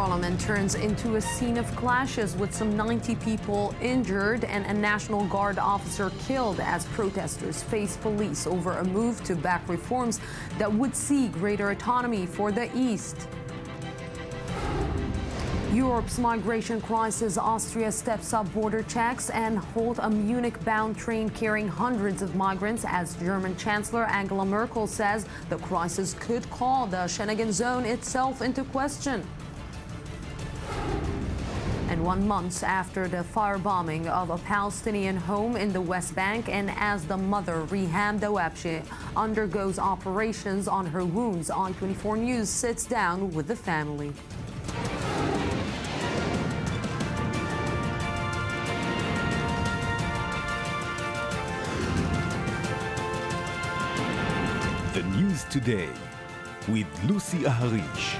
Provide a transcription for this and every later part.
Parliament turns into a scene of clashes with some 90 people injured and a National Guard officer killed as protesters face police over a move to back reforms that would see greater autonomy for the East. Europe's migration crisis. Austria steps up border checks and holds a Munich-bound train carrying hundreds of migrants as German Chancellor Angela Merkel says the crisis could call the Schengen zone itself into question. And 1 month after the firebombing of a Palestinian home in the West Bank, and as the mother, Riham Dawabshi, undergoes operations on her wounds, I-24 News sits down with the family. The News Today with Lucy Aharish.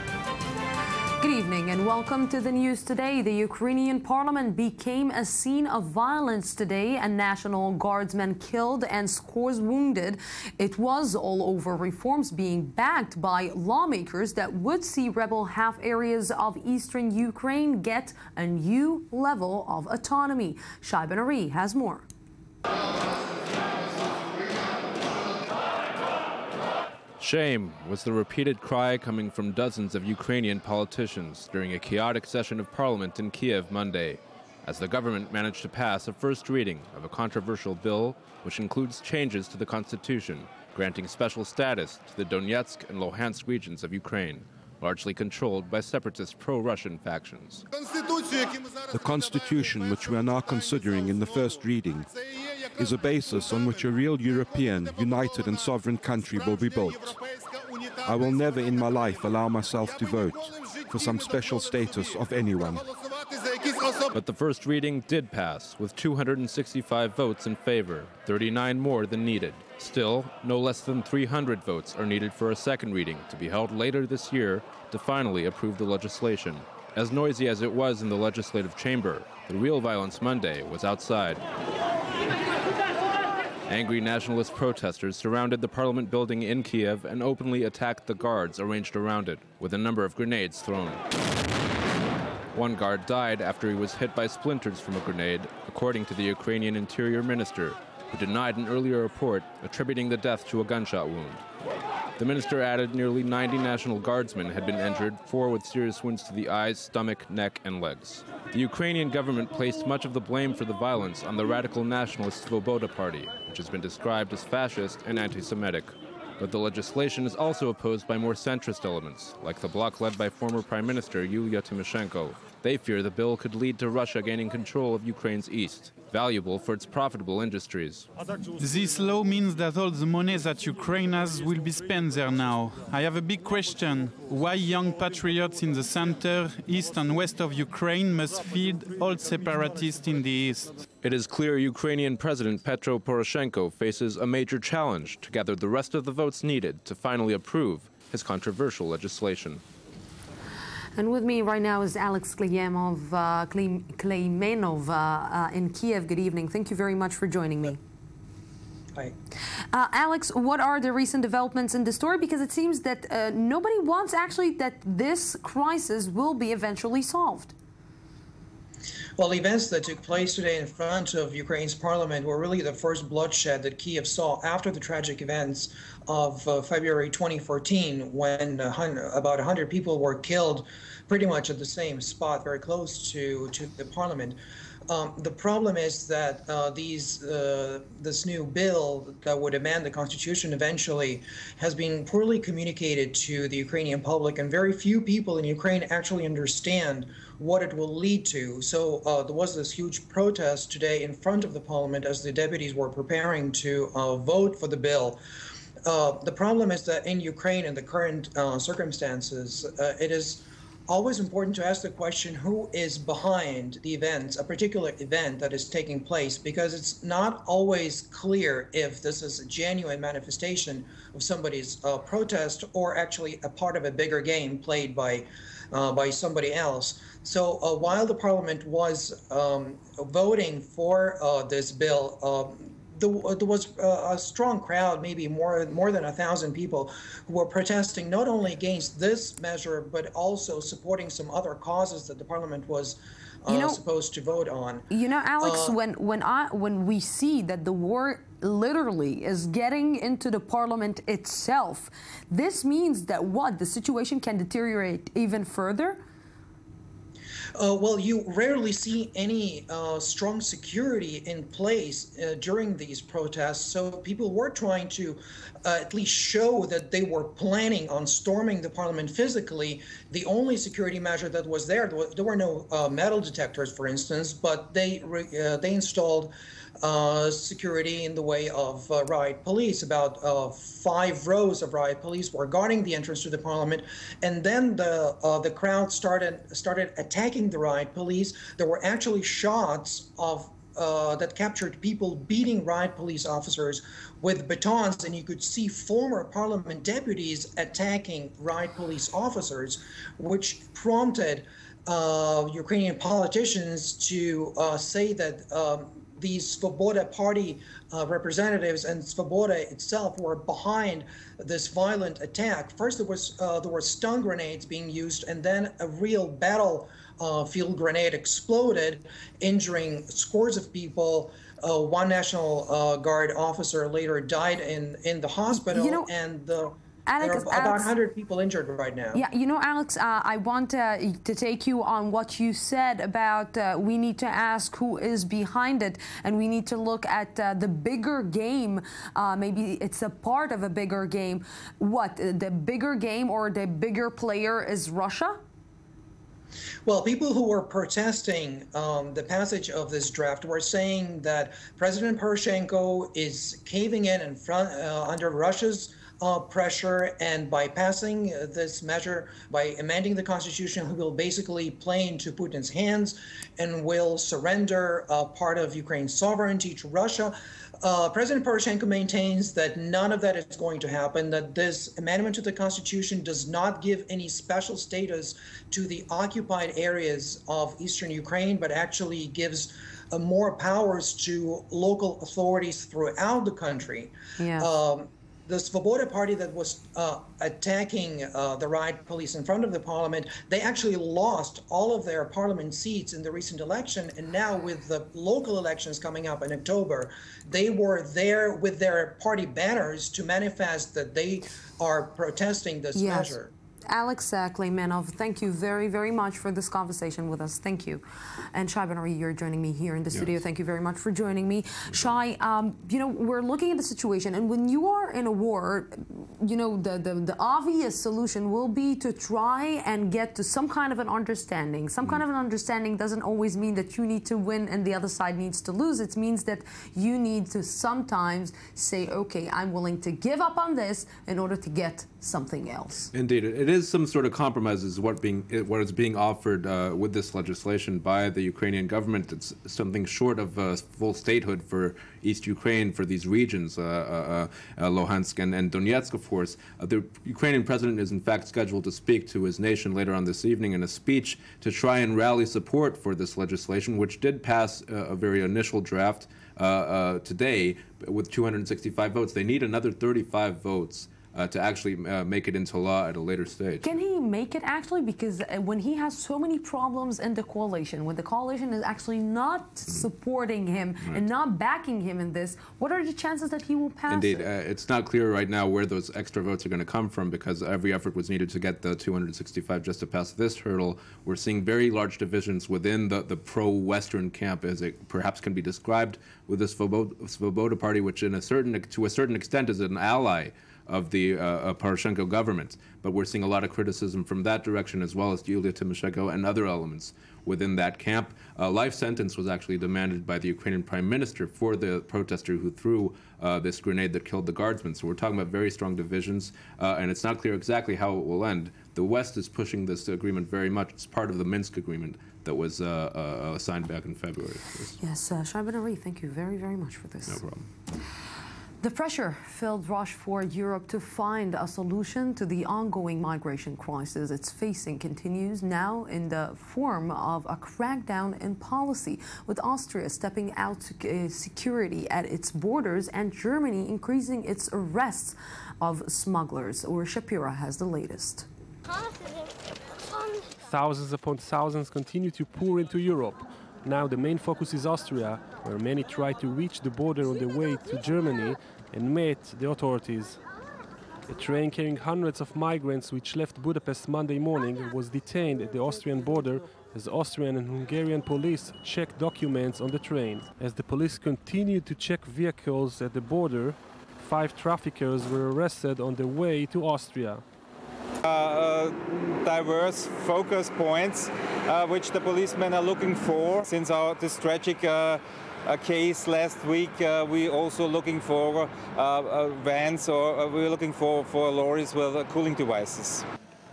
Good evening and welcome to the News Today. The Ukrainian parliament became a scene of violence today. A National Guardsman killed and scores wounded. It was all over reforms being backed by lawmakers that would see rebel half areas of eastern Ukraine get a new level of autonomy. Shai Ben-Ari has more. Shame was the repeated cry coming from dozens of Ukrainian politicians during a chaotic session of parliament in Kiev Monday, as the government managed to pass a first reading of a controversial bill which includes changes to the constitution, granting special status to the Donetsk and Luhansk regions of Ukraine, largely controlled by separatist pro-Russian factions. The constitution which we are now considering in the first reading is a basis on which a real European, united and sovereign country will be built. I will never in my life allow myself to vote for some special status of anyone. But the first reading did pass, with 265 votes in favor, 39 more than needed. Still, no less than 300 votes are needed for a second reading to be held later this year to finally approve the legislation. As noisy as it was in the legislative chamber, the real violence Monday was outside. Angry nationalist protesters surrounded the parliament building in Kiev and openly attacked the guards arranged around it, with a number of grenades thrown. One guard died after he was hit by splinters from a grenade, according to the Ukrainian Interior Minister, who denied an earlier report attributing the death to a gunshot wound. The minister added nearly 90 National Guardsmen had been injured, 4 with serious wounds to the eyes, stomach, neck, and legs. The Ukrainian government placed much of the blame for the violence on the radical nationalist Svoboda party, which has been described as fascist and anti-Semitic. But the legislation is also opposed by more centrist elements, like the bloc led by former Prime Minister Yulia Tymoshenko. They fear the bill could lead to Russia gaining control of Ukraine's east, valuable for its profitable industries. This law means that all the money that Ukraine has will be spent there now. I have a big question. Why young patriots in the center, east and west of Ukraine must feed old separatists in the east? It is clear Ukrainian President Petro Poroshenko faces a major challenge to gather the rest of the votes needed to finally approve his controversial legislation. And with me right now is Alex Kleymenov in Kiev. Good evening. Thank you very much for joining me. Hi. Alex, what are the recent developments in the story? Because it seems that nobody wants actually that this crisis will be eventually solved. Well, the events that took place today in front of Ukraine's parliament were really the first bloodshed that Kiev saw after the tragic events of February 2014, when about 100 people were killed pretty much at the same spot, very close to the parliament. The problem is that this new bill that would amend the constitution eventually has been poorly communicated to the Ukrainian public, and very few people in Ukraine actually understand what it will lead to. So there was this huge protest today in front of the parliament as the deputies were preparing to vote for the bill. The problem is that in Ukraine, in the current circumstances, it is always important to ask the question, who is behind the events, a particular event that is taking place, because it's not always clear if this is a genuine manifestation of somebody's protest or actually a part of a bigger game played by somebody else. So while the parliament was voting for this bill, there was a strong crowd, maybe more than 1,000 people, who were protesting not only against this measure, but also supporting some other causes that the parliament was supposed to vote on. You know, Alex, when we see that the war literally is getting into the parliament itself, this means that the situation can deteriorate even further? Well, you rarely see any strong security in place during these protests, so people were trying to at least show that they were planning on storming the parliament physically. The only security measure that was there were no metal detectors, for instance, but they installed security in the way of riot police. About 5 rows of riot police were guarding the entrance to the parliament, and then the crowd started attacking the riot police. There were actually shots of that captured people beating riot police officers with batons, and you could see former parliament deputies attacking riot police officers, which prompted Ukrainian politicians to say that these Svoboda party representatives and Svoboda itself were behind this violent attack. First, there were stun grenades being used, and then a real battlefield grenade exploded, injuring scores of people. One National Guard officer later died in the hospital, and there are about 100 people injured right now. Yeah, you know, Alex, I want to take you on what you said about we need to ask who is behind it, and we need to look at the bigger game. Maybe it's a part of a bigger game. What, the bigger game or the bigger player is Russia? Well, people who were protesting the passage of this draft were saying that President Poroshenko is caving in front under Russia's pressure, and by passing this measure, by amending the constitution, he will basically play into Putin's hands and will surrender part of Ukraine's sovereignty to Russia. President Poroshenko maintains that none of that is going to happen, that this amendment to the constitution does not give any special status to the occupied areas of eastern Ukraine, but actually gives more powers to local authorities throughout the country. Yeah. The Svoboda party that was attacking the riot police in front of the parliament, they actually lost all of their parliament seats in the recent election. And now with the local elections coming up in October, they were there with their party banners to manifest that they are protesting this measure. Alex Kleimanov, thank you very, very much for this conversation with us. Thank you. And Shai Ben-Ari, you're joining me here in the studio. Thank you very much for joining me. Shai, you know, we're looking at the situation, and when you are in a war, you know, the obvious solution will be to try and get to some kind of an understanding. Some kind of an understanding doesn't always mean that you need to win and the other side needs to lose. It means that you need to sometimes say, okay, I'm willing to give up on this in order to get something else. Indeed, it is some sort of compromise is what is being offered with this legislation by the Ukrainian government. It's something short of full statehood for East Ukraine, for these regions, Luhansk and Donetsk, of course. The Ukrainian president is in fact scheduled to speak to his nation later on this evening in a speech to try and rally support for this legislation, which did pass a very initial draft today with 265 votes. They need another 35 votes to actually make it into law at a later stage. Can he make it actually? Because when he has so many problems in the coalition, when the coalition is actually not supporting him and not backing him in this, what are the chances that he will pass Indeed, it? It's not clear right now where those extra votes are going to come from, because every effort was needed to get the 265 just to pass this hurdle. We're seeing very large divisions within the pro-Western camp, as it perhaps can be described, with the Svoboda party, which to a certain extent is an ally of the Poroshenko government. But we're seeing a lot of criticism from that direction, as well as Yulia Tymoshenko and other elements within that camp. A life sentence was actually demanded by the Ukrainian prime minister for the protester who threw this grenade that killed the guardsman. So we're talking about very strong divisions, and it's not clear exactly how it will end. The West is pushing this agreement very much. It's part of the Minsk agreement that was signed back in February. Yes, Shai Ben-Ari, thank you very, very much for this. No problem. The pressure-filled rush for Europe to find a solution to the ongoing migration crisis it's facing continues now in the form of a crackdown in policy, with Austria stepping out security at its borders and Germany increasing its arrests of smugglers. Ur Shapira has the latest. Thousands upon thousands continue to pour into Europe. Now the main focus is Austria, where many try to reach the border on their way to Germany and met the authorities. A train carrying hundreds of migrants which left Budapest Monday morning was detained at the Austrian border as Austrian and Hungarian police checked documents on the train. As the police continued to check vehicles at the border, 5 traffickers were arrested on their way to Austria. Diverse focus points which the policemen are looking for. Since this tragic case last week, we also looking for vans, or we're looking for lorries with cooling devices.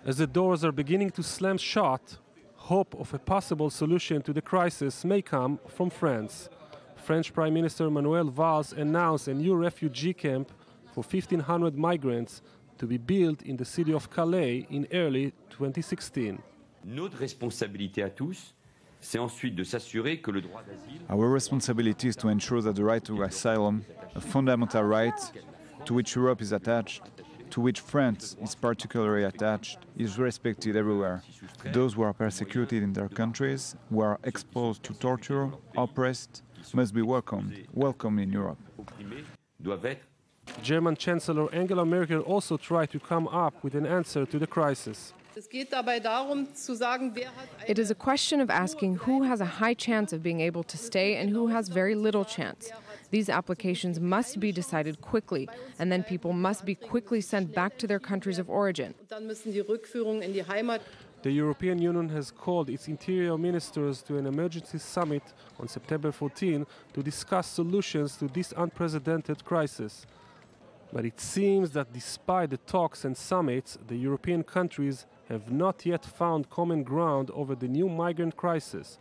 As the doors are beginning to slam shut, hope of a possible solution to the crisis may come from France. French Prime Minister Manuel Valls announced a new refugee camp for 1,500 migrants to be built in the city of Calais in early 2016. Notre responsabilité à tous, c'est ensuite de s'assurer que le droit d'asile. Our responsibility is to ensure that the right to asylum, a fundamental right to which Europe is attached, to which France is particularly attached, is respected everywhere. Those who are persecuted in their countries, who are exposed to torture, oppressed, must be welcomed in Europe. German Chancellor Angela Merkel also tried to come up with an answer to the crisis. It is a question of asking who has a high chance of being able to stay and who has very little chance. These applications must be decided quickly, and then people must be quickly sent back to their countries of origin. The European Union has called its interior ministers to an emergency summit on September 14 to discuss solutions to this unprecedented crisis. But it seems that despite the talks and summits, the European countries have not yet found common ground over the new migrant crisis.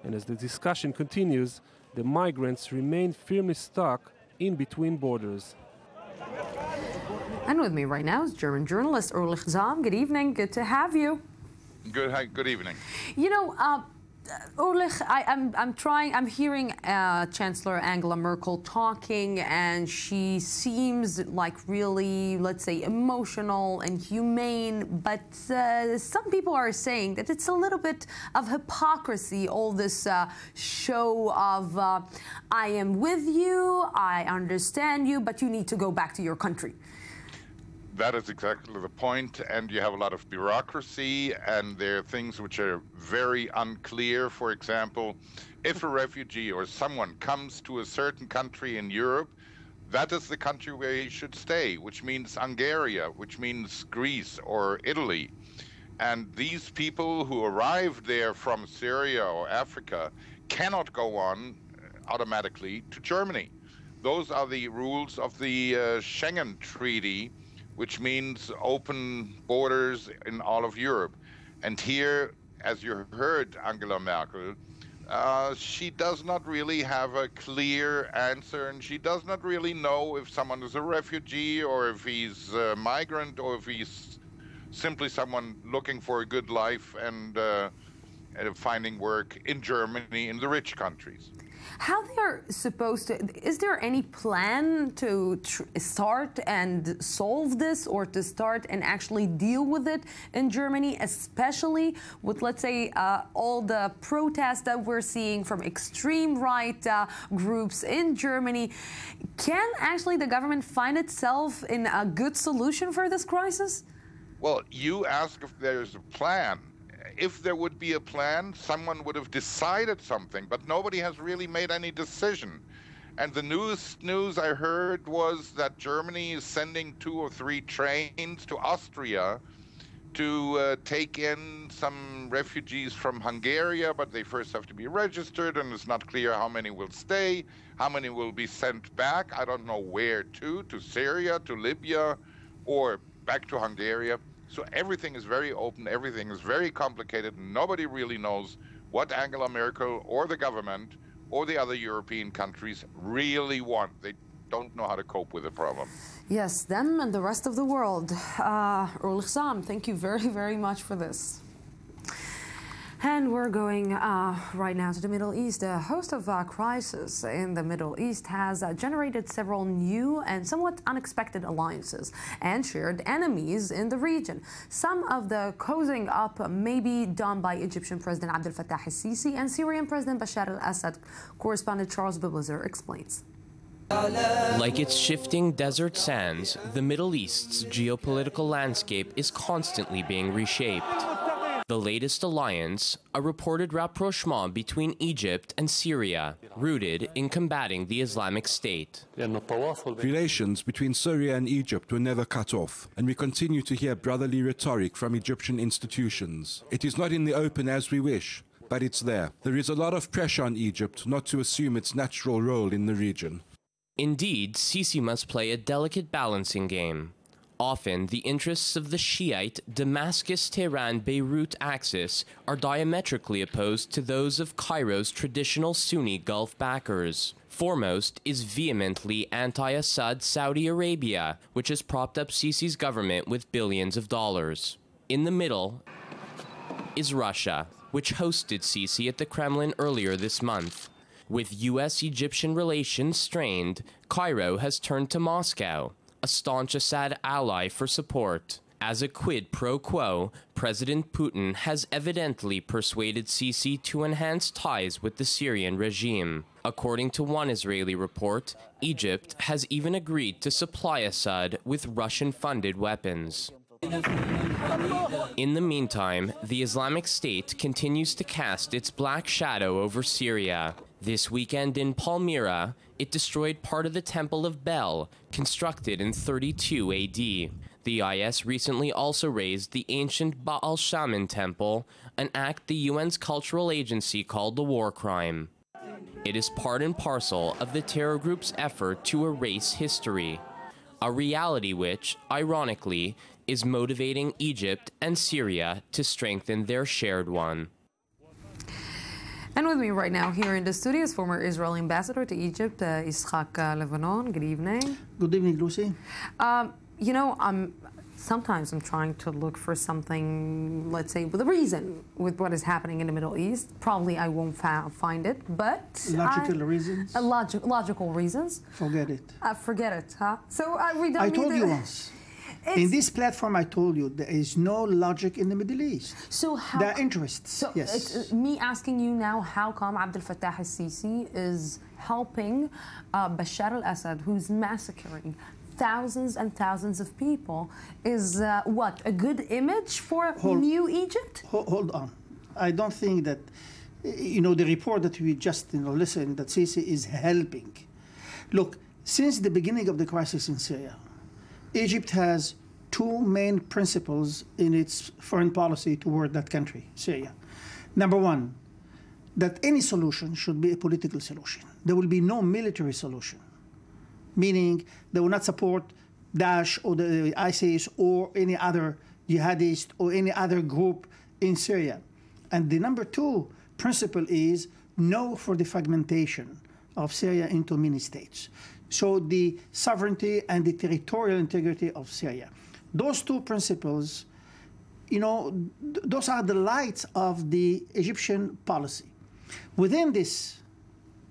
And as the discussion continues, the migrants remain firmly stuck in between borders. And with me right now is German journalist Ulrich Zahm. Good evening. Good to have you. Good evening. You know, Ulrich, I'm hearing Chancellor Angela Merkel talking, and she seems like really, let's say, emotional and humane, but some people are saying that it's a little bit of hypocrisy, all this show of I am with you, I understand you, but you need to go back to your country. That is exactly the point, and you have a lot of bureaucracy, and there are things which are very unclear. For example, if a refugee or someone comes to a certain country in Europe, that is the country where he should stay, which means Hungary, which means Greece or Italy. And these people who arrived there from Syria or Africa cannot go on automatically to Germany. Those are the rules of the Schengen Treaty, which means open borders in all of Europe. And here, as you heard Angela Merkel, she does not really have a clear answer, and she does not really know if someone is a refugee or if he's a migrant or if he's simply someone looking for a good life and finding work in Germany, in the rich countries. How they are supposed to, is there any plan to start and solve this, or to start and actually deal with it in Germany, especially with, let's say, all the protests that we're seeing from extreme right groups in Germany? Can actually the government find itself in a good solution for this crisis? Well, you ask if there's a plan. If there would be a plan, someone would have decided something, but nobody has really made any decision. And the news I heard was that Germany is sending 2 or 3 trains to Austria to take in some refugees from Hungary, but they first have to be registered, and it's not clear how many will stay, how many will be sent back. I don't know where to Syria, to Libya, or back to Hungary. So everything is very open, everything is very complicated, and nobody really knows what Angela Merkel or the government or the other European countries really want. They don't know how to cope with the problem. Yes, them and the rest of the world. Sam, thank you very, very much for this. And we're going right now to the Middle East. A host of crises in the Middle East has generated several new and somewhat unexpected alliances and shared enemies in the region. Some of the cozying up may be done by Egyptian President Abdel Fattah al-Sisi and Syrian President Bashar al-Assad. Correspondent Charles Biblizer explains. Like its shifting desert sands, the Middle East's geopolitical landscape is constantly being reshaped. The latest alliance, a reported rapprochement between Egypt and Syria, rooted in combating the Islamic State. Relations between Syria and Egypt were never cut off, and we continue to hear brotherly rhetoric from Egyptian institutions. It is not in the open as we wish, but it's there. There is a lot of pressure on Egypt not to assume its natural role in the region. Indeed, Sisi must play a delicate balancing game. Often, the interests of the Shiite Damascus-Tehran-Beirut axis are diametrically opposed to those of Cairo's traditional Sunni Gulf backers. Foremost is vehemently anti-Assad Saudi Arabia, which has propped up Sisi's government with billions of dollars. In the middle is Russia, which hosted Sisi at the Kremlin earlier this month. With U.S.-Egyptian relations strained, Cairo has turned to Moscow, a staunch Assad ally, for support. As a quid pro quo, President Putin has evidently persuaded Sisi to enhance ties with the Syrian regime. According to one Israeli report, Egypt has even agreed to supply Assad with Russian-funded weapons. In the meantime, the Islamic State continues to cast its black shadow over Syria. This weekend in Palmyra, it destroyed part of the Temple of Bel, constructed in 32 AD. The IS recently also razed the ancient Baal Shaman temple, an act the UN's cultural agency called a war crime. It is part and parcel of the terror group's effort to erase history, a reality which, ironically, is motivating Egypt and Syria to strengthen their shared one. And with me right now here in the studio is former Israeli ambassador to Egypt, Ishaq Lebanon. Good evening. Good evening, Lucy. You know, sometimes I'm trying to look for something, let's say, with a reason with what is happening in the Middle East. Probably I won't find it, but... Logical reasons? Logical reasons. Forget it. Forget it, huh? So we don't I told you once. In this platform, I told you there is no logic in the Middle East. So how? There are interests. So yes. It's me asking you now, how come Abdel Fattah al-Sisi is helping Bashar al-Assad, who's massacring thousands and thousands of people, is what, a good image for new Egypt? Hold on. I don't think that, you know, the report that we just listened, that Sisi is helping. Look, since the beginning of the crisis in Syria, Egypt has two main principles in its foreign policy toward that country, Syria. Number one, that any solution should be a political solution. There will be no military solution, meaning they will not support Daesh or the ISIS or any other jihadist or any other group in Syria. And the number two principle is no for the fragmentation of Syria into many states. So the sovereignty and the territorial integrity of Syria. Those two principles, you know, those are the lights of the Egyptian policy. Within these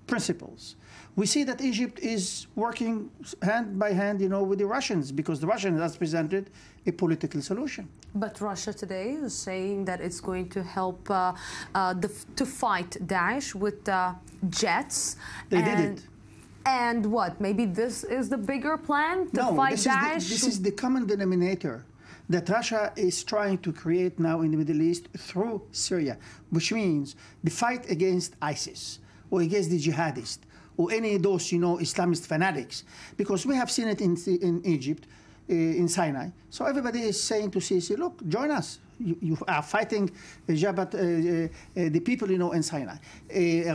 principles, we see that Egypt is working hand by hand, you know, with the Russians, because the Russians has presented a political solution. But Russia today is saying that it's going to help to fight Daesh with jets. They did it. And what? Maybe this is the bigger plan to fight Daesh? This is the common denominator that Russia is trying to create now in the Middle East through Syria, which means the fight against ISIS or against the jihadists or any of those, you know, Islamist fanatics. Because we have seen it in Egypt, in Sinai. So everybody is saying to Sisi, look, join us. You are fighting the people, you know, in Sinai.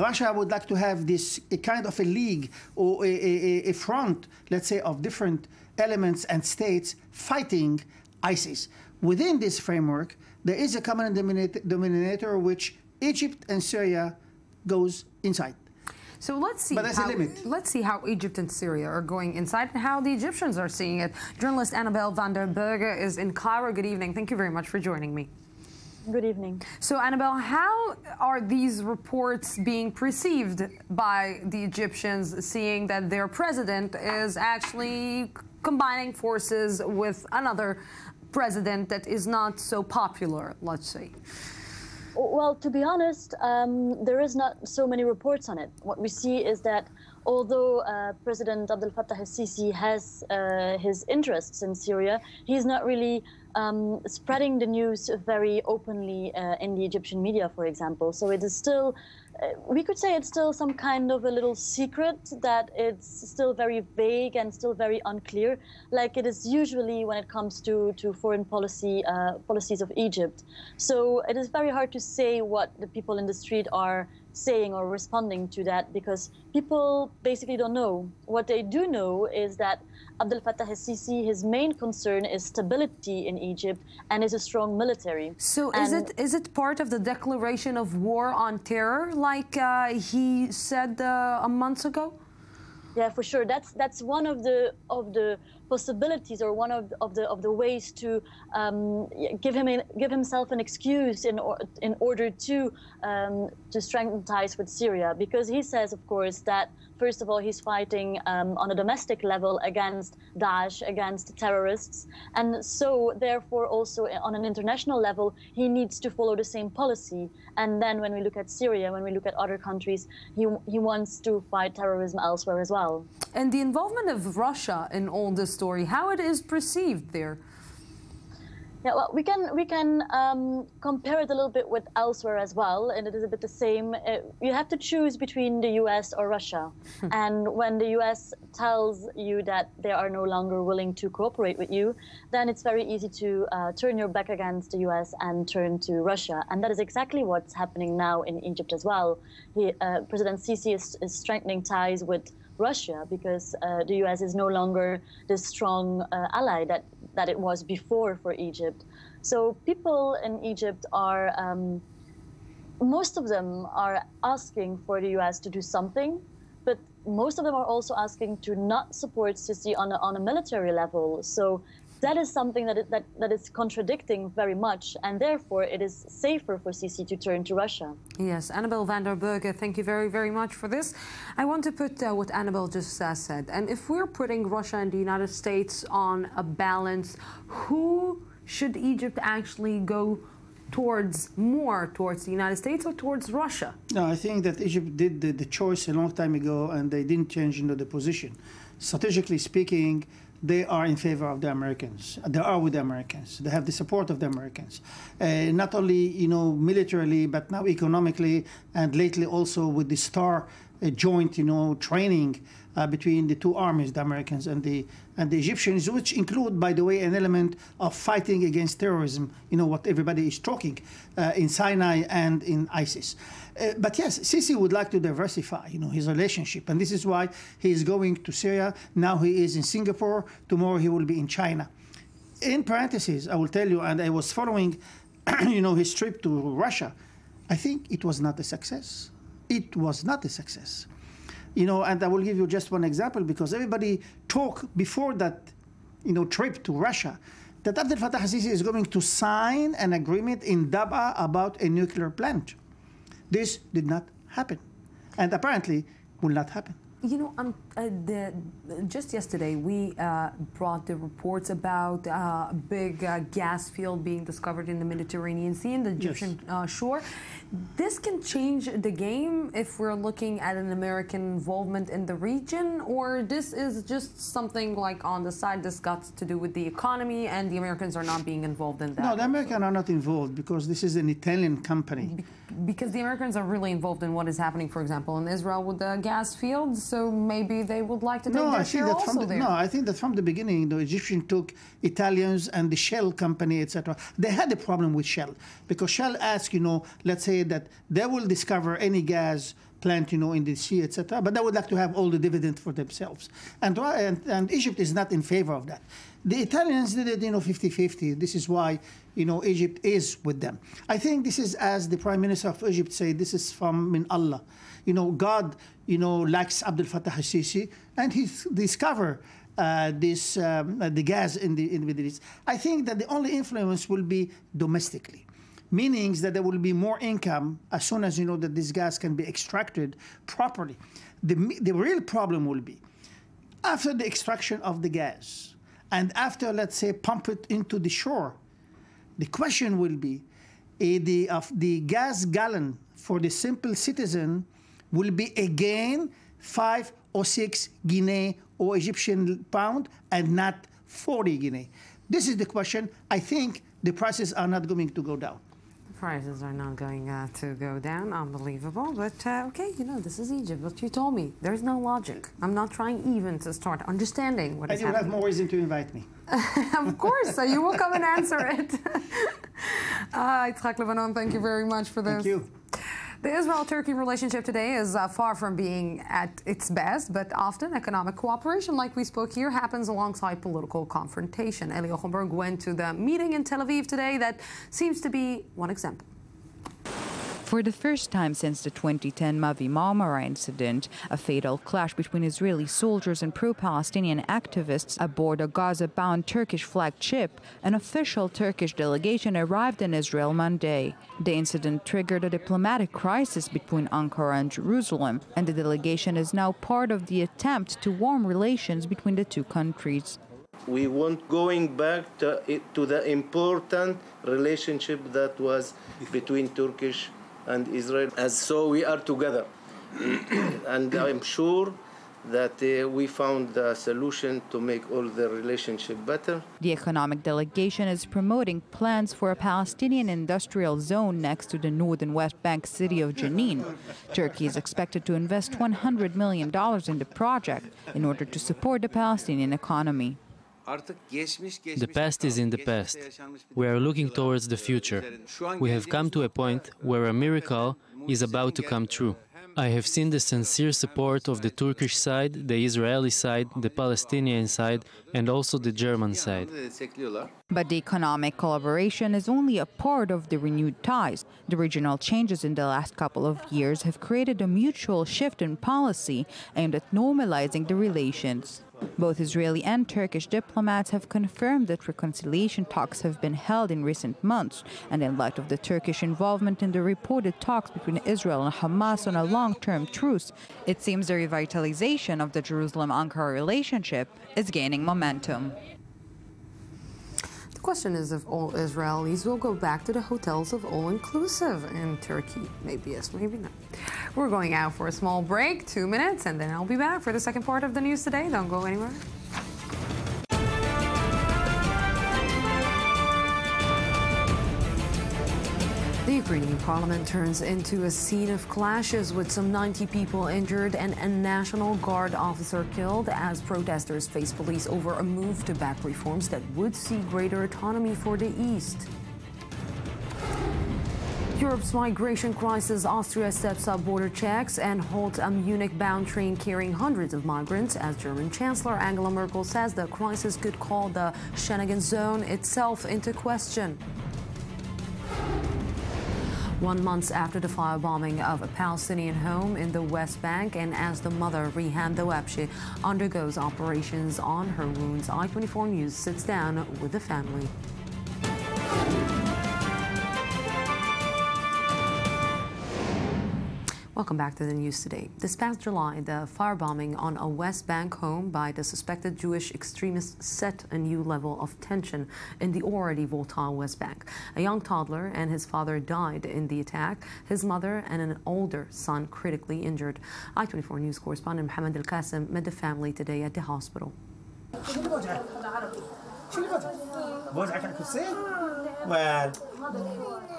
Russia would like to have this a kind of a league or a front, let's say, of different elements and states fighting ISIS. Within this framework, there is a common denominator which Egypt and Syria goes inside. So let's see. But there's a limit. Let's see how Egypt and Syria are going inside and how the Egyptians are seeing it. Journalist Annabelle van der Berge is in Cairo. Good evening. Thank you very much for joining me. Good evening. So, Annabelle, how are these reports being perceived by the Egyptians, seeing that their president is actually combining forces with another president that is not so popular, let's say? Well, to be honest, there is not so many reports on it. What we see is that although President Abdel Fattah el-Sisi has his interests in Syria, he's not really spreading the news very openly in the Egyptian media, for example. So it is still, we could say it's still some kind of a little secret, that it's still very vague and still very unclear, like it is usually when it comes to foreign policy, policies of Egypt. So it is very hard to say what the people in the street are saying or responding to that, because people basically don't know. What they do know is that Abdel Fattah el-Sisi, his main concern is stability in Egypt and is a strong military. So is it part of the declaration of war on terror, like he said a month ago? Yeah, for sure. That's one of the possibilities, or one of the ways to give himself an excuse in order to strengthen ties with Syria, because he says, of course, that first of all he's fighting on a domestic level against Daesh, against terrorists, and so therefore also on an international level he needs to follow the same policy. And then when we look at Syria, when we look at other countries, he wants to fight terrorism elsewhere as well. And the involvement of Russia in all this story, how it is perceived there? Yeah, well, we can compare it a little bit with elsewhere as well, and it is a bit the same. You have to choose between the US or Russia. And when the US tells you that they are no longer willing to cooperate with you, then it's very easy to turn your back against the US and turn to Russia. And that is exactly what's happening now in Egypt as well. President Sisi is strengthening ties with Russia, because the US is no longer the strong ally that it was before for Egypt. So people in Egypt are, most of them are asking for the US to do something, but most of them are also asking to not support Sisi on a military level. So that is something that is contradicting very much, and therefore it is safer for Sisi to turn to Russia. Yes, Annabelle van der Berge, thank you very, very much for this. I want to put what Annabelle just said, and if we're putting Russia and the United States on a balance, who should Egypt actually go towards more, towards the United States or towards Russia? No, I think that Egypt did the choice a long time ago, and they didn't change the position. Strategically speaking, they are in favor of the Americans. They are with the Americans. They have the support of the Americans, not only militarily, but now economically, and lately also with the STAR joint training between the two armies, the Americans and the Egyptians, which include, by the way, an element of fighting against terrorism. What everybody is talking in Sinai and in ISIS. But yes, Sisi would like to diversify, his relationship, and this is why he is going to Syria. Now he is in Singapore. Tomorrow he will be in China. In parentheses, I will tell you, and I was following, his trip to Russia. I think it was not a success. It was not a success. And I will give you just one example, because everybody talked before that, trip to Russia, that Abdel Fattah el-Sisi is going to sign an agreement in Dab'a about a nuclear plant. This did not happen, and apparently will not happen. Just yesterday, we brought the reports about a big gas field being discovered in the Mediterranean Sea, in the Egyptian shore. This can change the game if we're looking at an American involvement in the region, or this is just something like on the side. This got to do with the economy, and the Americans are not being involved in that. No, the Americans are not involved, because this is an Italian company. Because the Americans are really involved in what is happening, for example, in Israel with the gas fields, so maybe they would like to take their share also there. No, I think that from the beginning, the Egyptians took Italians and the Shell company, etc. They had a problem with Shell, because Shell asked, let's say that they will discover any gas plant, in the sea, etc. But they would like to have all the dividend for themselves. And Egypt is not in favor of that. The Italians did it, 50-50. This is why, Egypt is with them. I think this is, as the Prime Minister of Egypt said, this is from min Allah. God, likes Abdel Fattah al-Sisi, and he discovered the gas in the Middle East. I think that the only influence will be domestically, meaning that there will be more income as soon as that this gas can be extracted properly. The real problem will be after the extraction of the gas and after, let's say, pump it into the shore. The question will be the gas gallon for the simple citizen will be again 5 or 6 Guinea or Egyptian pound and not 40 Guinea. This is the question. I think the prices are not going to go down. Prices are not going to go down. Unbelievable. But, okay, this is Egypt. But you told me there's no logic. I'm not trying even to start understanding what is happening. And you have more reason to invite me. Of course. So you will come and answer it. Itzhak Lebanon, thank you very much for this. Thank you. The Israel-Turkey relationship today is far from being at its best, but often economic cooperation, like we spoke here, happens alongside political confrontation. Eli Ochenberg went to the meeting in Tel Aviv today that seems to be one example. For the first time since the 2010 Mavi Marmara incident, a fatal clash between Israeli soldiers and pro-Palestinian activists aboard a Gaza-bound Turkish-flagged ship, an official Turkish delegation arrived in Israel Monday. The incident triggered a diplomatic crisis between Ankara and Jerusalem, and the delegation is now part of the attempt to warm relations between the two countries. We want going back to the important relationship that was between Turkish and Israel, and so we are together. And I'm sure that we found a solution to make all the relationship better. The economic delegation is promoting plans for a Palestinian industrial zone next to the northern West Bank city of Jenin. Turkey is expected to invest $100 million in the project in order to support the Palestinian economy. The past is in the past. We are looking towards the future. We have come to a point where a miracle is about to come true. I have seen the sincere support of the Turkish side, the Israeli side, the Palestinian side, and also the German side. But the economic collaboration is only a part of the renewed ties. The regional changes in the last couple of years have created a mutual shift in policy aimed at normalizing the relations. Both Israeli and Turkish diplomats have confirmed that reconciliation talks have been held in recent months, and in light of the Turkish involvement in the reported talks between Israel and Hamas on a long-term truce, it seems the revitalization of the Jerusalem-Ankara relationship is gaining momentum. The question is if all Israelis will go back to the hotels of all-inclusive in Turkey. Maybe yes, maybe not. We're going out for a small break, 2 minutes, and then I'll be back for the second part of the news today. Don't go anywhere. The Ukrainian parliament turns into a scene of clashes with some 90 people injured and a National Guard officer killed as protesters face police over a move to back reforms that would see greater autonomy for the East. Europe's migration crisis. Austria steps up border checks and halts a Munich-bound train carrying hundreds of migrants as German Chancellor Angela Merkel says the crisis could call the Schengen zone itself into question. 1 month after the firebombing of a Palestinian home in the West Bank, and as the mother, Rihan Dawabshi, undergoes operations on her wounds, I24 News sits down with the family. Welcome back to the news today. This past July, the firebombing on a West Bank home by the suspected Jewish extremists set a new level of tension in the already volatile West Bank. A young toddler and his father died in the attack, his mother and an older son critically injured. I24 News correspondent Mohammed Al-Qasim met the family today at the hospital.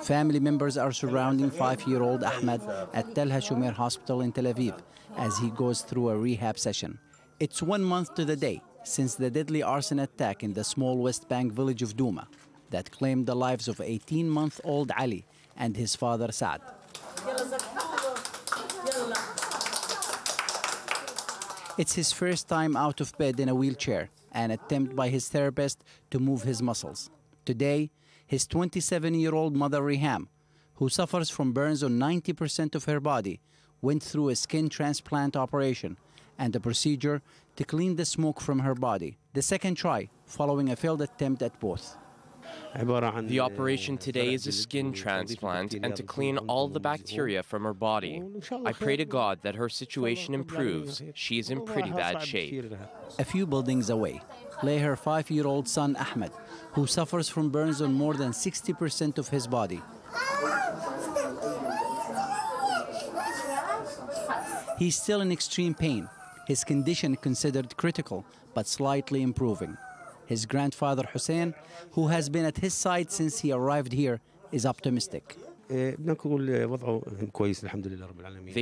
Family members are surrounding 5-year-old Ahmed at Tel Hashomer Hospital in Tel Aviv as he goes through a rehab session. It's 1 month to the day since the deadly arson attack in the small West Bank village of Douma that claimed the lives of 18-month-old Ali and his father Saad. It's his first time out of bed in a wheelchair, an attempt by his therapist to move his muscles. Today, his 27-year-old mother, Riham, who suffers from burns on 90% of her body, went through a skin transplant operation and a procedure to clean the smoke from her body. The second try, following a failed attempt at both. The operation today is a skin transplant and to clean all the bacteria from her body. I pray to God that her situation improves. She is in pretty bad shape. A few buildings away lay her 5-year-old son, Ahmed, who suffers from burns on more than 60% of his body. He's still in extreme pain. His condition considered critical, but slightly improving. His grandfather, Hussein, who has been at his side since he arrived here, is optimistic. They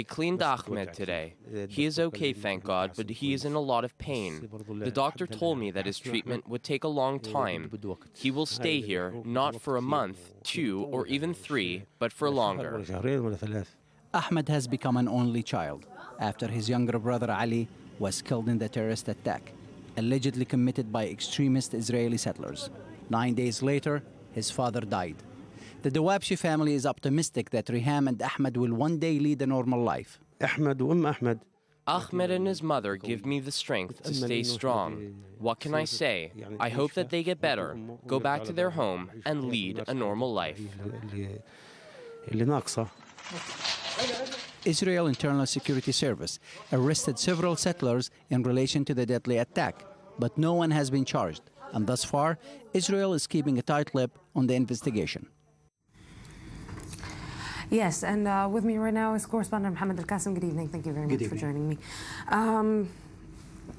cleaned Ahmed today. He is okay, thank God, but he is in a lot of pain. The doctor told me that his treatment would take a long time. He will stay here, not for a month, 2, or even 3, but for longer. Ahmed has become an only child after his younger brother Ali was killed in the terrorist attack, allegedly committed by extremist Israeli settlers. 9 days later, his father died. The Dawabshi family is optimistic that Riham and Ahmed will one day lead a normal life. Ahmed and his mother give me the strength to stay strong. What can I say? I hope that they get better, go back to their home, and lead a normal life. Israel Internal Security Service arrested several settlers in relation to the deadly attack, but no one has been charged. And thus far, Israel is keeping a tight lip on the investigation. Yes, and with me right now is correspondent Mohammed Al-Qasim. Good evening. Thank you very much for joining me.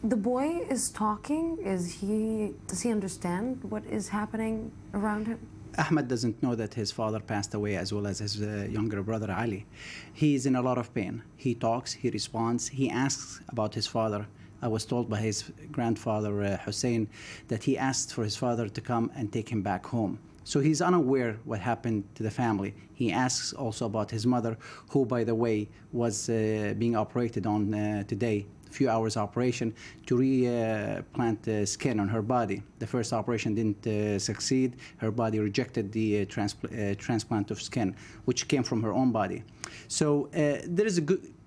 The boy is talking. Does he understand what is happening around him? Ahmed doesn't know that his father passed away, as well as his younger brother Ali. He is in a lot of pain. He talks, he responds, he asks about his father. I was told by his grandfather, Hussein, that he asked for his father to come and take him back home. So he's unaware what happened to the family. He asks also about his mother, who, by the way, was being operated on today. Few hours operation to replant skin on her body. The first operation didn't succeed. Her body rejected the transplant of skin, which came from her own body. So there is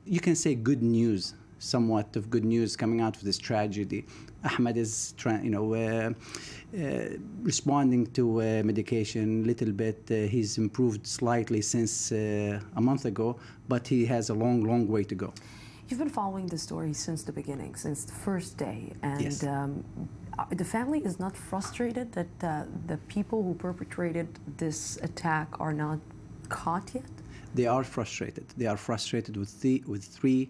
you can say good news, somewhat of good news coming out of this tragedy. Ahmed is responding to medication a little bit. He's improved slightly since a month ago, but he has a long, long way to go. You've been following the story since the beginning, since the first day, and yes. The family is not frustrated that the people who perpetrated this attack are not caught yet? They are frustrated. They are frustrated with three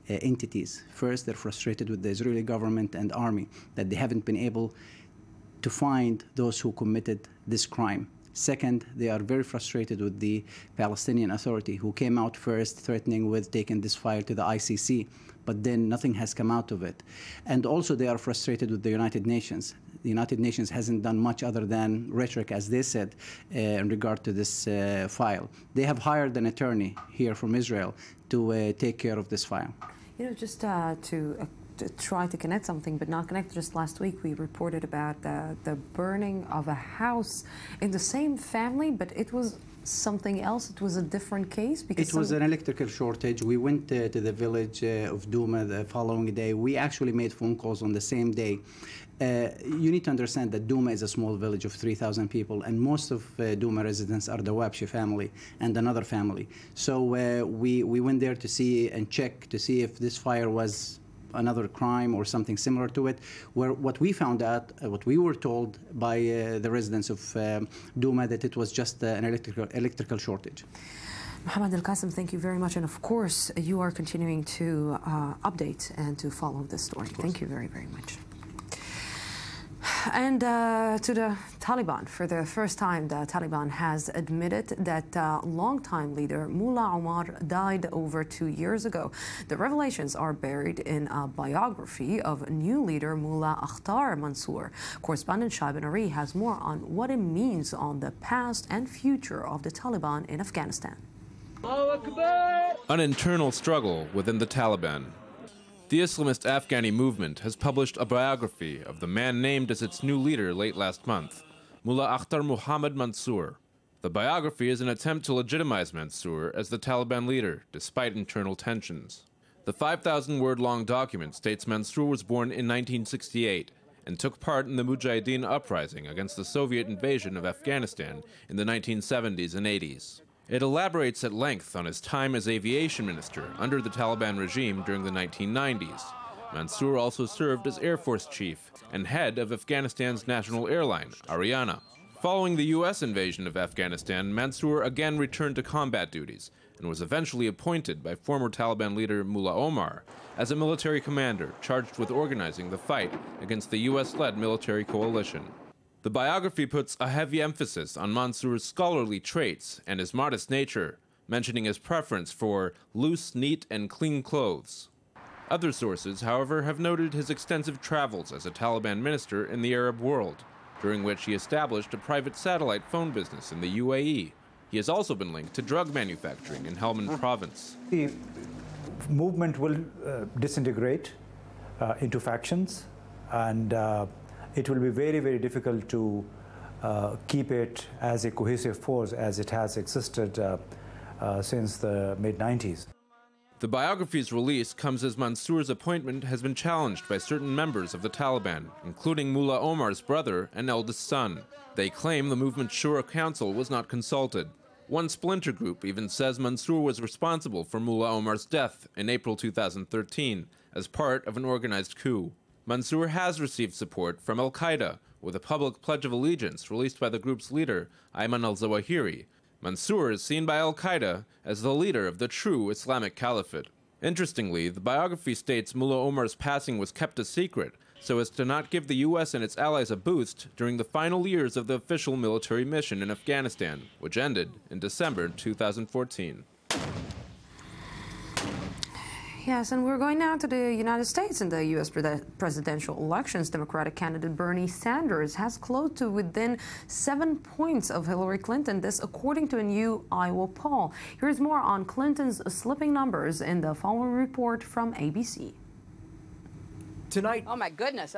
entities. First, they're frustrated with the Israeli government and army that they haven't been able to find those who committed this crime. Second, they are very frustrated with the Palestinian Authority, who came out first threatening with taking this file to the ICC, but then nothing has come out of it. And also they are frustrated with the United Nations. The United Nations hasn't done much other than rhetoric, as they said, in regard to this file. They have hired an attorney here from Israel to take care of this file. You know, just to try to connect something, but not connect. Just last week we reported about the burning of a house in the same family, but it was something else. It was a different case. Because it was an electrical shortage. We went to the village of Douma the following day. We actually made phone calls on the same day. You need to understand that Douma is a small village of 3,000 people, and most of Douma residents are the Wabshi family and another family. So we went there to see and check to see if this fire was another crime or something similar to it. What we found out, what we were told by the residents of Douma, that it was just an electrical shortage. Mohammed Al-Qasim, thank you very much. And of course, you are continuing to update and to follow this story. Thank you very, very much. And to the Taliban, for the first time, the Taliban has admitted that longtime leader Mullah Omar died over 2 years ago. The revelations are buried in a biography of new leader Mullah Akhtar Mansour. Correspondent Shaiban Ari has more on what it means on the past and future of the Taliban in Afghanistan. An internal struggle within the Taliban. The Islamist Afghani movement has published a biography of the man named as its new leader late last month, Mullah Akhtar Muhammad Mansour. The biography is an attempt to legitimize Mansour as the Taliban leader, despite internal tensions. The 5,000-word-long document states Mansour was born in 1968 and took part in the Mujahideen uprising against the Soviet invasion of Afghanistan in the 1970s and 80s. It elaborates at length on his time as aviation minister under the Taliban regime during the 1990s. Mansour also served as Air Force chief and head of Afghanistan's national airline, Ariana. Following the U.S. invasion of Afghanistan, Mansour again returned to combat duties and was eventually appointed by former Taliban leader Mullah Omar as a military commander charged with organizing the fight against the U.S.-led military coalition. The biography puts a heavy emphasis on Mansour's scholarly traits and his modest nature, mentioning his preference for loose, neat, and clean clothes. Other sources, however, have noted his extensive travels as a Taliban minister in the Arab world, during which he established a private satellite phone business in the UAE. He has also been linked to drug manufacturing in Helmand province. The movement will disintegrate into factions, and it will be very, very difficult to keep it as a cohesive force as it has existed since the mid-90s. The biography's release comes as Mansour's appointment has been challenged by certain members of the Taliban, including Mullah Omar's brother and eldest son. They claim the movement's Shura Council was not consulted. One splinter group even says Mansour was responsible for Mullah Omar's death in April 2013 as part of an organized coup. Mansour has received support from al-Qaeda, with a public pledge of allegiance released by the group's leader, Ayman al-Zawahiri. Mansour is seen by al-Qaeda as the leader of the true Islamic Caliphate. Interestingly, the biography states Mullah Omar's passing was kept a secret so as to not give the U.S. and its allies a boost during the final years of the official military mission in Afghanistan, which ended in December 2014. Yes, and we're going now to the United States. In the U.S. presidential elections, Democratic candidate Bernie Sanders has closed to within 7 points of Hillary Clinton, this according to a new Iowa poll. Here's more on Clinton's slipping numbers in the following report from ABC. Tonight, oh my goodness,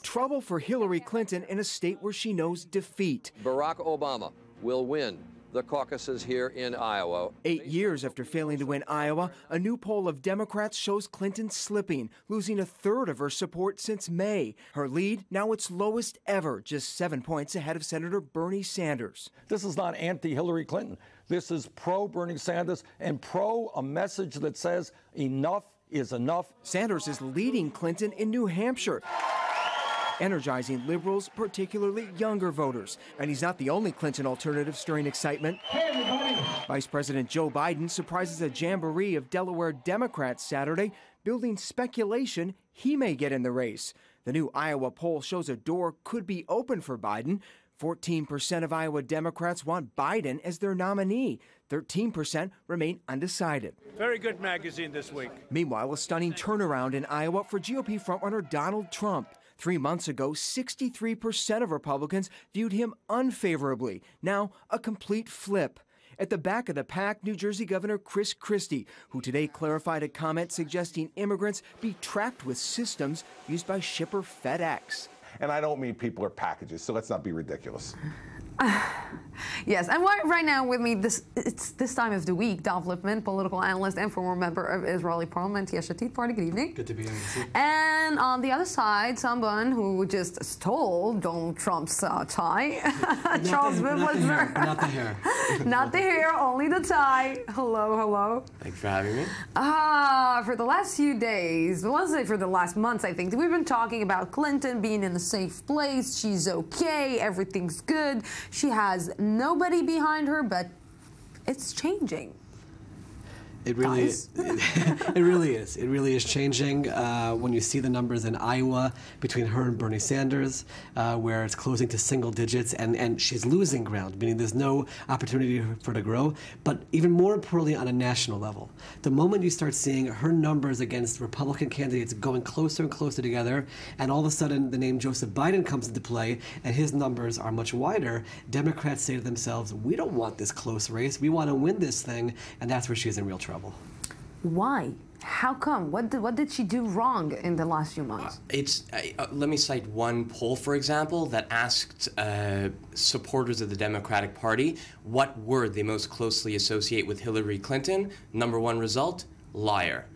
trouble for Hillary Clinton in a state where she knows defeat. Barack Obama will win the caucuses here in Iowa. 8 years after failing to win Iowa, a new poll of Democrats shows Clinton slipping, losing a third of her support since May. Her lead, now its lowest ever, just 7 points ahead of Senator Bernie Sanders. This is not anti-Hillary Clinton. This is pro-Bernie Sanders and pro a message that says enough is enough. Sanders is leading Clinton in New Hampshire, energizing liberals, particularly younger voters. And he's not the only Clinton alternative stirring excitement. Hey, everybody. Vice President Joe Biden surprises a jamboree of Delaware Democrats Saturday, building speculation he may get in the race. The new Iowa poll shows a door could be open for Biden. 14% of Iowa Democrats want Biden as their nominee. 13% remain undecided. Very good magazine this week. Meanwhile, a stunning turnaround in Iowa for GOP frontrunner Donald Trump. 3 months ago, 63% of Republicans viewed him unfavorably. Now, a complete flip. At the back of the pack, New Jersey Governor Chris Christie, who today clarified a comment suggesting immigrants be tracked with systems used by shipper FedEx. And I don't mean people are packages, so let's not be ridiculous. Yes, and right now with me, it's this time of the week, Dov Lipman, political analyst and former member of Israeli parliament. Yesh Atid Party, good evening. Good to be here. And on the other side, someone who just stole Donald Trump's tie, Charles Wittler. Not the hair. Not the hair, only the tie. Hello, hello. Thanks for having me. For the last few days, well, let's say for the last months, I think, we've been talking about Clinton being in a safe place. She's okay, everything's good. She has nobody behind her, but it's changing. It really is. It really is. It really is changing. When you see the numbers in Iowa between her and Bernie Sanders, where it's closing to single digits, and she's losing ground, meaning there's no opportunity for her to grow. But even more importantly, on a national level, the moment you start seeing her numbers against Republican candidates going closer and closer together, and all of a sudden the name Joseph Biden comes into play, and his numbers are much wider, Democrats say to themselves, we don't want this close race. We want to win this thing, and that's where she's in real trouble. Why? How come? What did she do wrong in the last few months? Let me cite one poll, for example, that asked supporters of the Democratic Party what word they most closely associate with Hillary Clinton. Number one result, liar.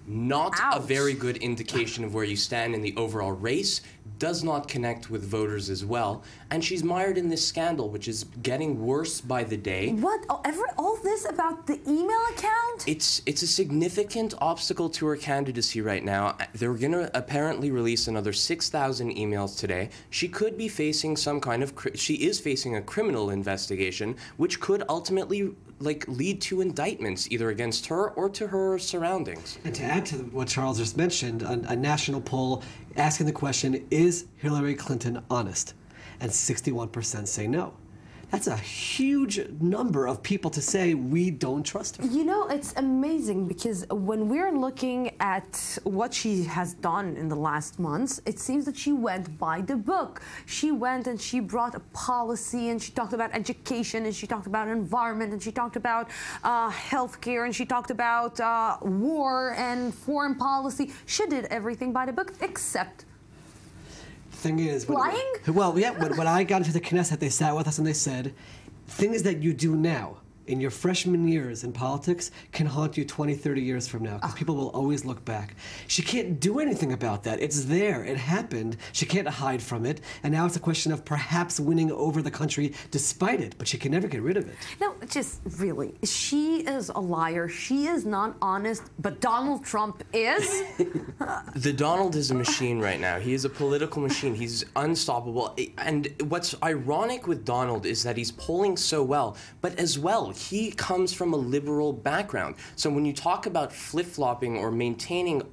Not a very good indication of where you stand in the overall race, does not connect with voters as well, and she's mired in this scandal, which is getting worse by the day. What? All this about the email account? It's a significant obstacle to her candidacy right now. They're going to apparently release another 6,000 emails today. She could be facing some kind of... She is facing a criminal investigation, which could ultimately lead to indictments either against her or to her surroundings. And to add to what Charles just mentioned, a national poll asking the question, is Hillary Clinton honest? And 61% say no. That's a huge number of people to say we don't trust her. You know, it's amazing because when we're looking at what she has done in the last months, it seems that she went by the book. She went and she brought a policy, and she talked about education, and she talked about environment, and she talked about healthcare, and she talked about war and foreign policy. She did everything by the book except thing is, when I got into the Knesset, they sat with us and they said, things that you do now in your freshman years in politics can haunt you 20, 30 years from now, because people will always look back. She can't do anything about that. It's there. It happened. She can't hide from it. And now it's a question of perhaps winning over the country despite it, but she can never get rid of it. No, just really, she is a liar. She is not honest, but Donald Trump is. The Donald is a machine right now. He is a political machine. He's unstoppable. And what's ironic with Donald is that he's polling so well, but as well, he comes from a liberal background. So when you talk about flip-flopping or maintaining,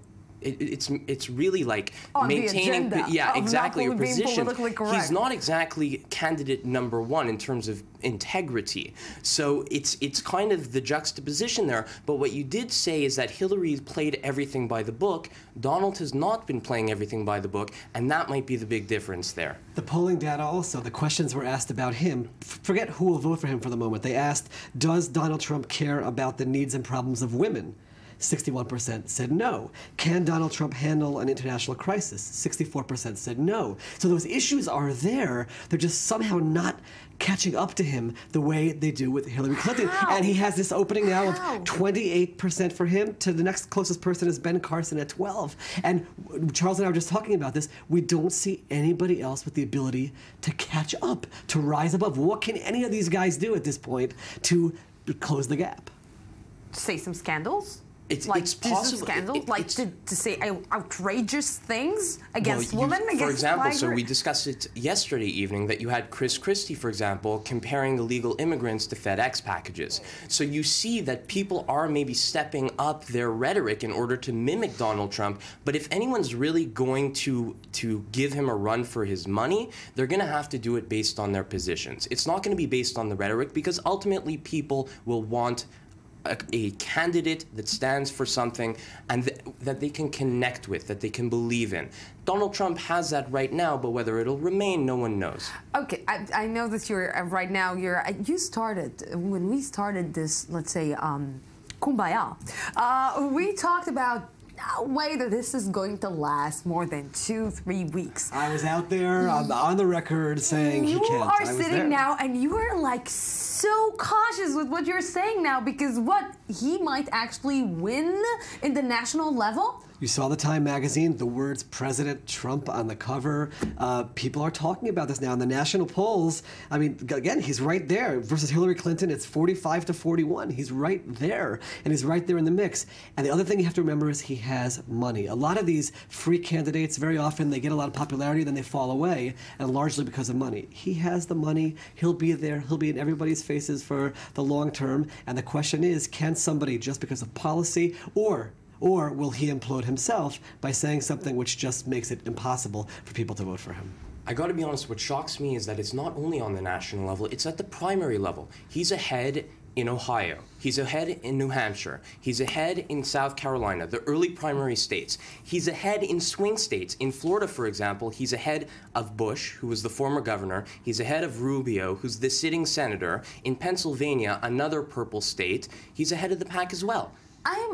it's really like maintaining, exactly, your position. He's not exactly candidate number one in terms of integrity. So it's kind of the juxtaposition there. But what you did say is that Hillary played everything by the book. Donald has not been playing everything by the book, and that might be the big difference there. The polling data also, the questions were asked about him. Forget who will vote for him for the moment. They asked, does Donald Trump care about the needs and problems of women? 61% said no. Can Donald Trump handle an international crisis? 64% said no. So those issues are there. They're just somehow not catching up to him the way they do with Hillary Clinton. How? And he has this opening now of 28% for him to the next closest person is Ben Carson at 12. And Charles and I were just talking about this. We don't see anybody else with the ability to catch up, to rise above. What can any of these guys do at this point to close the gap? Say some scandals? It's possible. Scandals, to say outrageous things against women, against for example, migrants. so we discussed it yesterday evening that you had Chris Christie, for example, comparing illegal immigrants to FedEx packages. So you see that people are maybe stepping up their rhetoric in order to mimic Donald Trump. But if anyone's really going to give him a run for his money, they're going to have to do it based on their positions. It's not going to be based on the rhetoric, because ultimately people will want a candidate that stands for something and that they can connect with, that they can believe in. Donald Trump has that right now, but whether it'll remain, no one knows. Okay, I know that you're right now. You started when we started this. Let's say Kumbaya. We talked about no way that this is going to last more than 2-3 weeks. I was out there on the record saying he can't. You are sitting now and you are like so cautious with what you're saying now, because what, he might actually win in the national level? You saw the Time magazine, the words President Trump on the cover. People are talking about this now in the national polls. I mean, again, he's right there. Versus Hillary Clinton, it's 45-41. He's right there, and he's right there in the mix. And the other thing you have to remember is he has money. A lot of these free candidates, very often, they get a lot of popularity, then they fall away, and largely because of money. He has the money. He'll be there. He'll be in everybody's faces for the long term. And the question is, can somebody, just because of policy, or will he implode himself by saying something which just makes it impossible for people to vote for him? I gotta be honest, what shocks me is that it's not only on the national level, it's at the primary level. He's ahead in Ohio. He's ahead in New Hampshire. He's ahead in South Carolina, the early primary states. He's ahead in swing states. In Florida, for example, he's ahead of Bush, who was the former governor. He's ahead of Rubio, who's the sitting senator. In Pennsylvania, another purple state, he's ahead of the pack as well.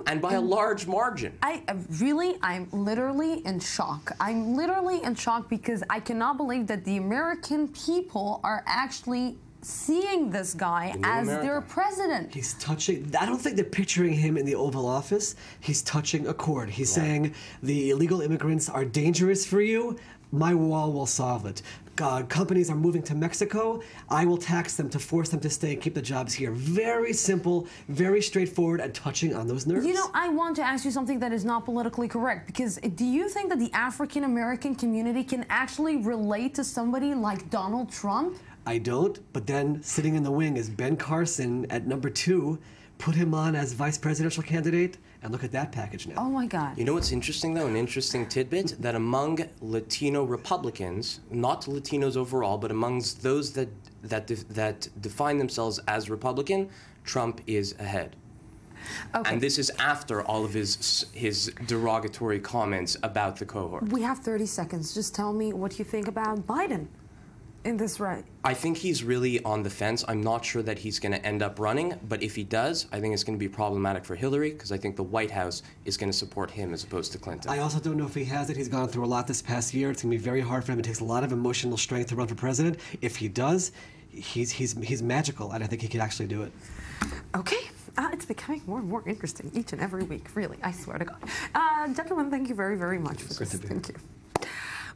And by a large margin. I'm literally in shock. I'm literally in shock because I cannot believe that the American people are actually seeing this guy as their president. He's touching, I don't think they're picturing him in the Oval Office. He's touching a chord. He's saying the illegal immigrants are dangerous for you. My wall will solve it. Companies are moving to Mexico. I will tax them to force them to stay and keep the jobs here. Very simple, very straightforward, and touching on those nerves. You know, I want to ask you something that is not politically correct, because do you think that the African American community can actually relate to somebody like Donald Trump? I don't, but then sitting in the wing is Ben Carson at number 2. Put him on as vice presidential candidate, and look at that package now. Oh my God. You know what's interesting though, an interesting tidbit, that among Latino Republicans, not Latinos overall, but amongst those that define themselves as Republican, Trump is ahead. Okay. And this is after all of his derogatory comments about the cohort. We have 30 seconds. Just tell me what you think about Biden in this race. I think he's really on the fence. I'm not sure that he's going to end up running, but if he does, I think it's going to be problematic for Hillary, because I think the White House is going to support him as opposed to Clinton. I also don't know if he has it. He's gone through a lot this past year. It's going to be very hard for him. It takes a lot of emotional strength to run for president. If he does, he's magical, and I think he could actually do it. Okay. It's becoming more and more interesting each and every week, really, I swear to God. Gentlemen, thank you very, very much for this. Thank you.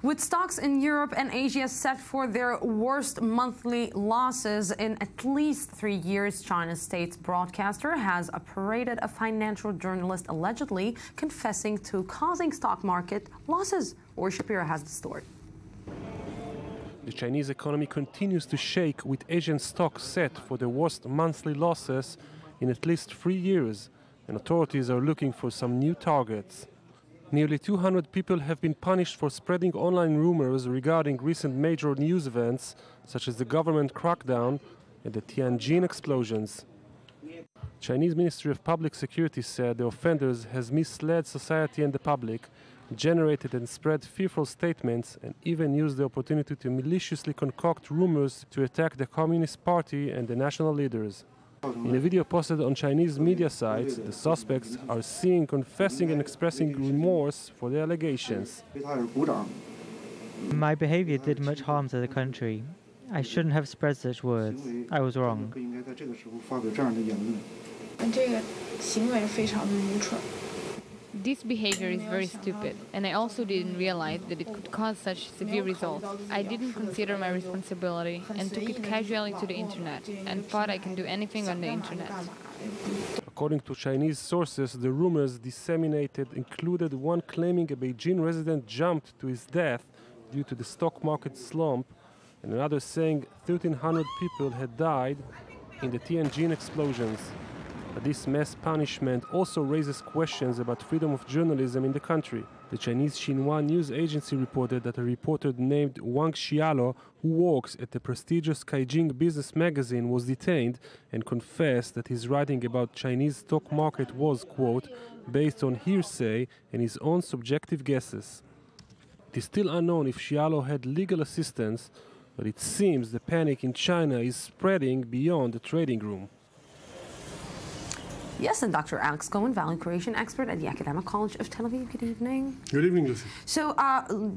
With stocks in Europe and Asia set for their worst monthly losses in at least 3 years, China's state broadcaster has paraded a financial journalist allegedly confessing to causing stock market losses. Ori Shapiro has the story. The Chinese economy continues to shake, with Asian stocks set for the worst monthly losses in at least 3 years, and authorities are looking for some new targets. Nearly 200 people have been punished for spreading online rumors regarding recent major news events, such as the government crackdown and the Tianjin explosions. Chinese Ministry of Public Security said the offenders has misled society and the public, generated and spread fearful statements, and even used the opportunity to maliciously concoct rumors to attack the Communist Party and the national leaders. In a video posted on Chinese media sites, the suspects are seen confessing and expressing remorse for the allegations. My behavior did much harm to the country. I shouldn't have spread such words. I was wrong. This behavior is very stupid, and I also didn't realize that it could cause such severe results. I didn't consider my responsibility and took it casually to the internet and thought I can do anything on the internet. According to Chinese sources, the rumors disseminated included one claiming a Beijing resident jumped to his death due to the stock market slump, and another saying 1,300 people had died in the Tianjin explosions. But this mass punishment also raises questions about freedom of journalism in the country. The Chinese Xinhua news agency reported that a reporter named Wang Xialo, who works at the prestigious Caijing business magazine, was detained and confessed that his writing about Chinese stock market was, quote, based on hearsay and his own subjective guesses. It is still unknown if Xialo had legal assistance, but it seems the panic in China is spreading beyond the trading room. Yes, and Dr. Alex Cohen, value creation expert at the Academic College of Tel Aviv. Good evening. Good evening, Lucy. So,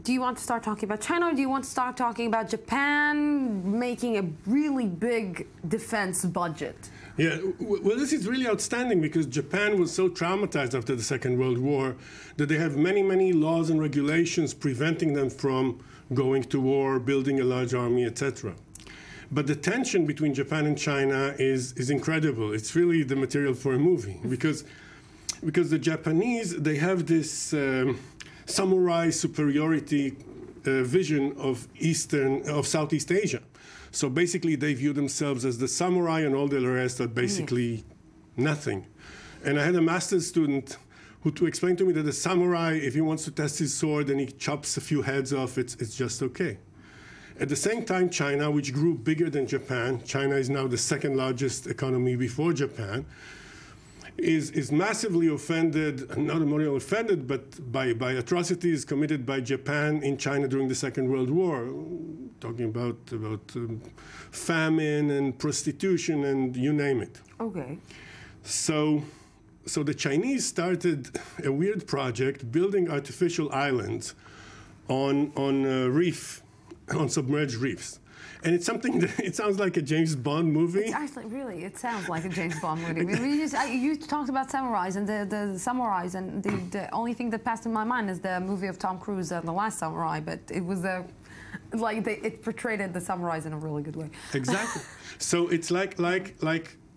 do you want to start talking about China, or do you want to start talking about Japan making a really big defense budget? Yeah, well, this is really outstanding because Japan was so traumatized after the Second World War that they have many, many laws and regulations preventing them from going to war, building a large army, etc. But the tension between Japan and China is incredible. It's really the material for a movie because the Japanese, they have this samurai superiority vision of Southeast Asia. So basically, they view themselves as the samurai, and all the rest are basically nothing. And I had a master's student who explained to me that the samurai, if he wants to test his sword and he chops a few heads off, it's just okay. At the same time, China, which grew bigger than Japan, China is now the second largest economy before Japan, is massively offended, not only offended, but by atrocities committed by Japan in China during the Second World War, talking about famine and prostitution and you name it. Okay. So the Chinese started a weird project building artificial islands on submerged reefs. And it's something that, it sounds like a James Bond movie. It's actually, really, it sounds like a James Bond movie. You talked about samurais, and the samurais, and the only thing that passed in my mind is the movie of Tom Cruise, The Last Samurai, but it was it portrayed the samurais in a really good way. Exactly. So it's like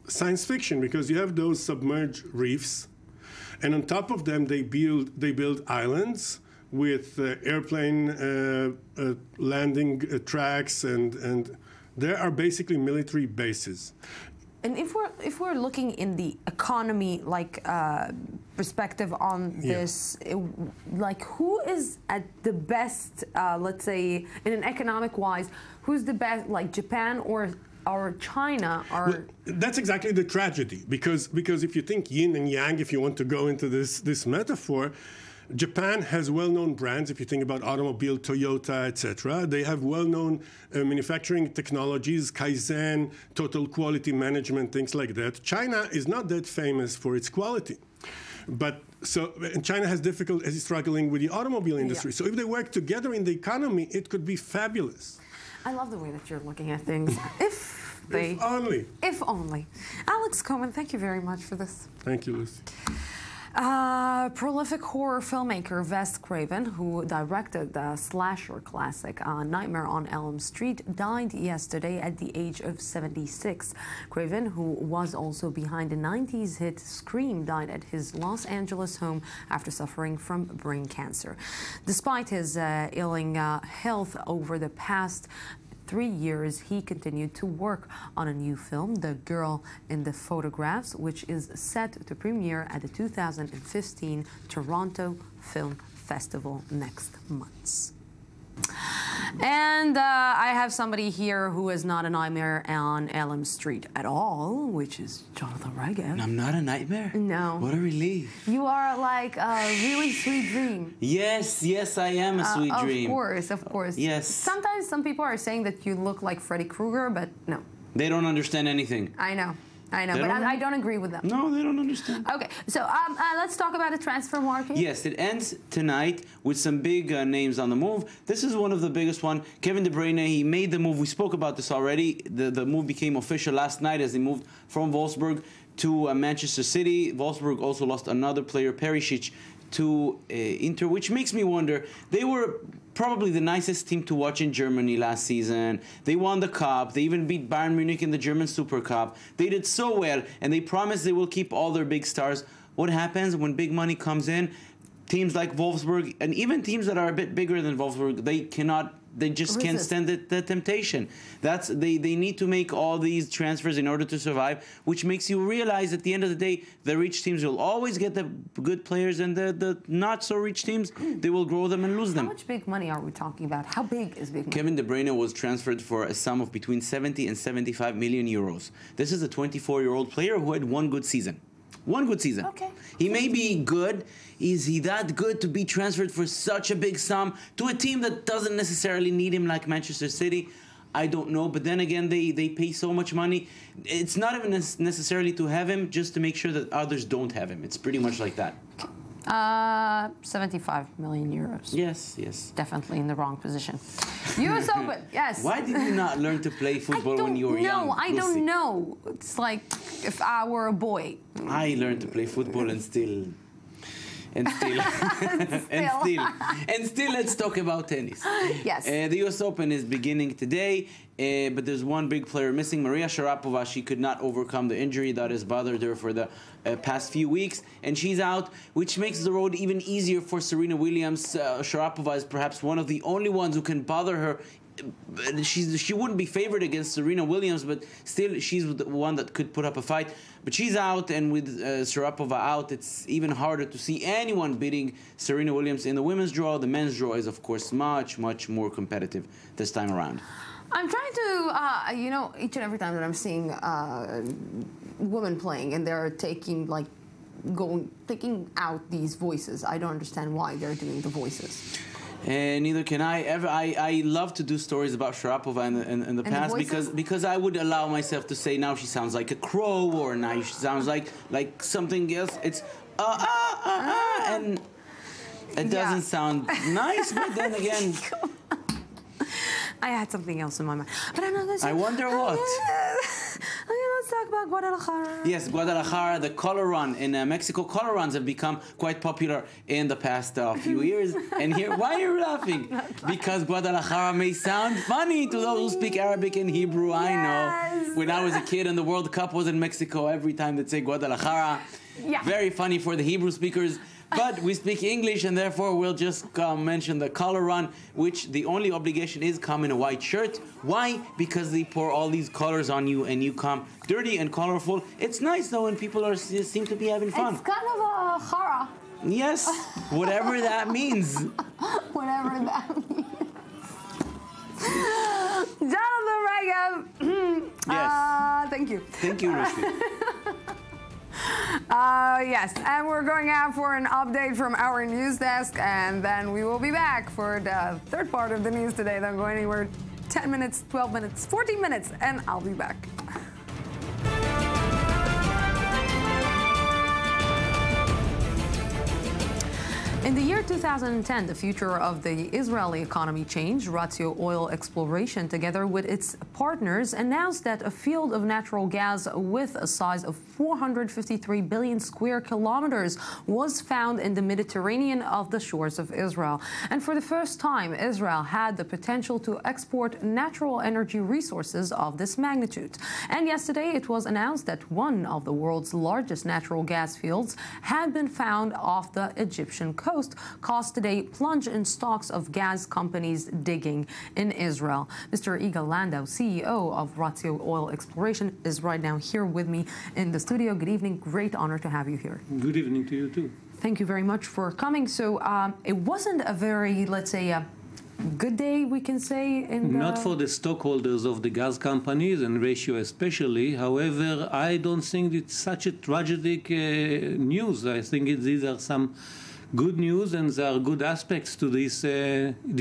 science fiction, because you have those submerged reefs, and on top of them they build islands with airplane landing tracks, and there are basically military bases. And if we're looking in the economy perspective on this, who is at the best? Let's say in an economic wise, who's the best? Like Japan or China? Well, that's exactly the tragedy, because if you think yin and yang, if you want to go into this metaphor, Japan has well-known brands. If you think about automobile, Toyota, etc., they have well-known manufacturing technologies, Kaizen, total quality management, things like that. China is not that famous for its quality, and China is struggling with the automobile industry. Yeah. So if they work together in the economy, it could be fabulous. I love the way that you're looking at things. If only. If only. Alex Coman, thank you very much for this. Thank you, Lucy. Prolific horror filmmaker Wes Craven, who directed the slasher classic Nightmare on Elm Street, died yesterday at the age of 76. Craven, who was also behind the 90s hit Scream, died at his Los Angeles home after suffering from brain cancer. Despite his ailing health over the past 3 years, he continued to work on a new film, The Girl in the Photographs, which is set to premiere at the 2015 Toronto Film Festival next month. And I have somebody here who is not a nightmare on Elm Street at all, which is Jonathan Reagan. I'm not a nightmare? No. What a relief. You are like a really sweet dream. Yes, I am a sweet dream. Of course. Yes. Sometimes some people are saying that you look like Freddy Krueger, but no. They don't understand anything. I know, but I don't agree with them. No, they don't understand. Okay, so let's talk about the transfer market. Yes, it ends tonight with some big names on the move. This is one of the biggest one. Kevin De Bruyne, he made the move. We spoke about this already. The move became official last night as he moved from Wolfsburg to Manchester City. Wolfsburg also lost another player, Perisic, to Inter, which makes me wonder. They were probably the nicest team to watch in Germany last season. They won the cup. They even beat Bayern Munich in the German Super Cup. They did so well, and they promised they will keep all their big stars. What happens when big money comes in? Teams like Wolfsburg, and even teams that are a bit bigger than Wolfsburg, they just can't stand the temptation. They need to make all these transfers in order to survive, which makes you realize at the end of the day, the rich teams will always get the good players, and the not-so-rich teams, they will grow them and lose them. How much big money are we talking about? How big is big money? Kevin De Bruyne was transferred for a sum of between 70 and 75 million euros. This is a 24-year-old player who had one good season. One good season. Okay. He may be good. Is he that good to be transferred for such a big sum to a team that doesn't necessarily need him like Manchester City? I don't know. But then again, they pay so much money. It's not even necessarily to have him, just to make sure that others don't have him. It's pretty much like that. 75 million euros. Yes, yes. Definitely in the wrong position. US Open, yes. Why did you not learn to play football when you were young? I don't know. It's like if I were a boy. I learned to play football and still, and still, let's talk about tennis. Yes. The US Open is beginning today, but there's one big player missing, Maria Sharapova. She could not overcome the injury that has bothered her for the past few weeks, and she's out, which makes the road even easier for Serena Williams. Sharapova is perhaps one of the only ones who can bother her. She wouldn't be favored against Serena Williams, but still she's the one that could put up a fight. But she's out, and with Sharapova out, it's even harder to see anyone beating Serena Williams in the women's draw. The men's draw is, of course, much, much more competitive this time around. I'm trying to, you know, each and every time that I'm seeing women playing and they're taking, like, taking out these voices, I don't understand why they're doing the voices. And neither can I. I love to do stories about Sharapova in the past because I would allow myself to say now she sounds like a crow, or now she sounds like something else. It's and it doesn't sound nice, but then again. I had something else in my mind. But I wonder what. Let's talk about Guadalajara. Yes, Guadalajara, the color run in Mexico. Color runs have become quite popular in the past few years. And here, why are you laughing? Because Guadalajara may sound funny to those who speak Arabic and Hebrew. Yes. I know. When I was a kid and the World Cup was in Mexico, every time they'd say Guadalajara. Yeah. Very funny for the Hebrew speakers. But we speak English, and therefore we'll just mention the color run, which the only obligation is come in a white shirt. Why? Because they pour all these colors on you, and you come dirty and colorful. It's nice, though, when people seem to be having fun. It's kind of a chara. Yes, whatever that means. Whatever that means. Jonathan Regem. Yes. Thank you. Thank you, Rushdie. Yes, and we're going out for an update from our news desk, and then we will be back for the third part of the news today. Don't go anywhere. 10 minutes, 12 minutes, 14 minutes, and I'll be back. In the year 2010, the future of the Israeli economy changed. Ratio Oil Exploration, together with its partners, announced that a field of natural gas with a size of 453 billion square kilometers was found in the Mediterranean off the shores of Israel. And for the first time, Israel had the potential to export natural energy resources of this magnitude. And yesterday, it was announced that one of the world's largest natural gas fields had been found off the Egyptian coast, caused today plunge in stocks of gas companies digging in Israel. Mr. Igal Landau, CEO of Ratio Oil Exploration, is right now here with me in the studio. Good evening. Great honor to have you here. Good evening to you too. Thank you very much for coming. So it wasn't a very, let's say, good day, we can say. Not for the stockholders of the gas companies, and Ratio especially. However, I don't think it's such a tragic news. I think these are some good news, and there are good aspects to this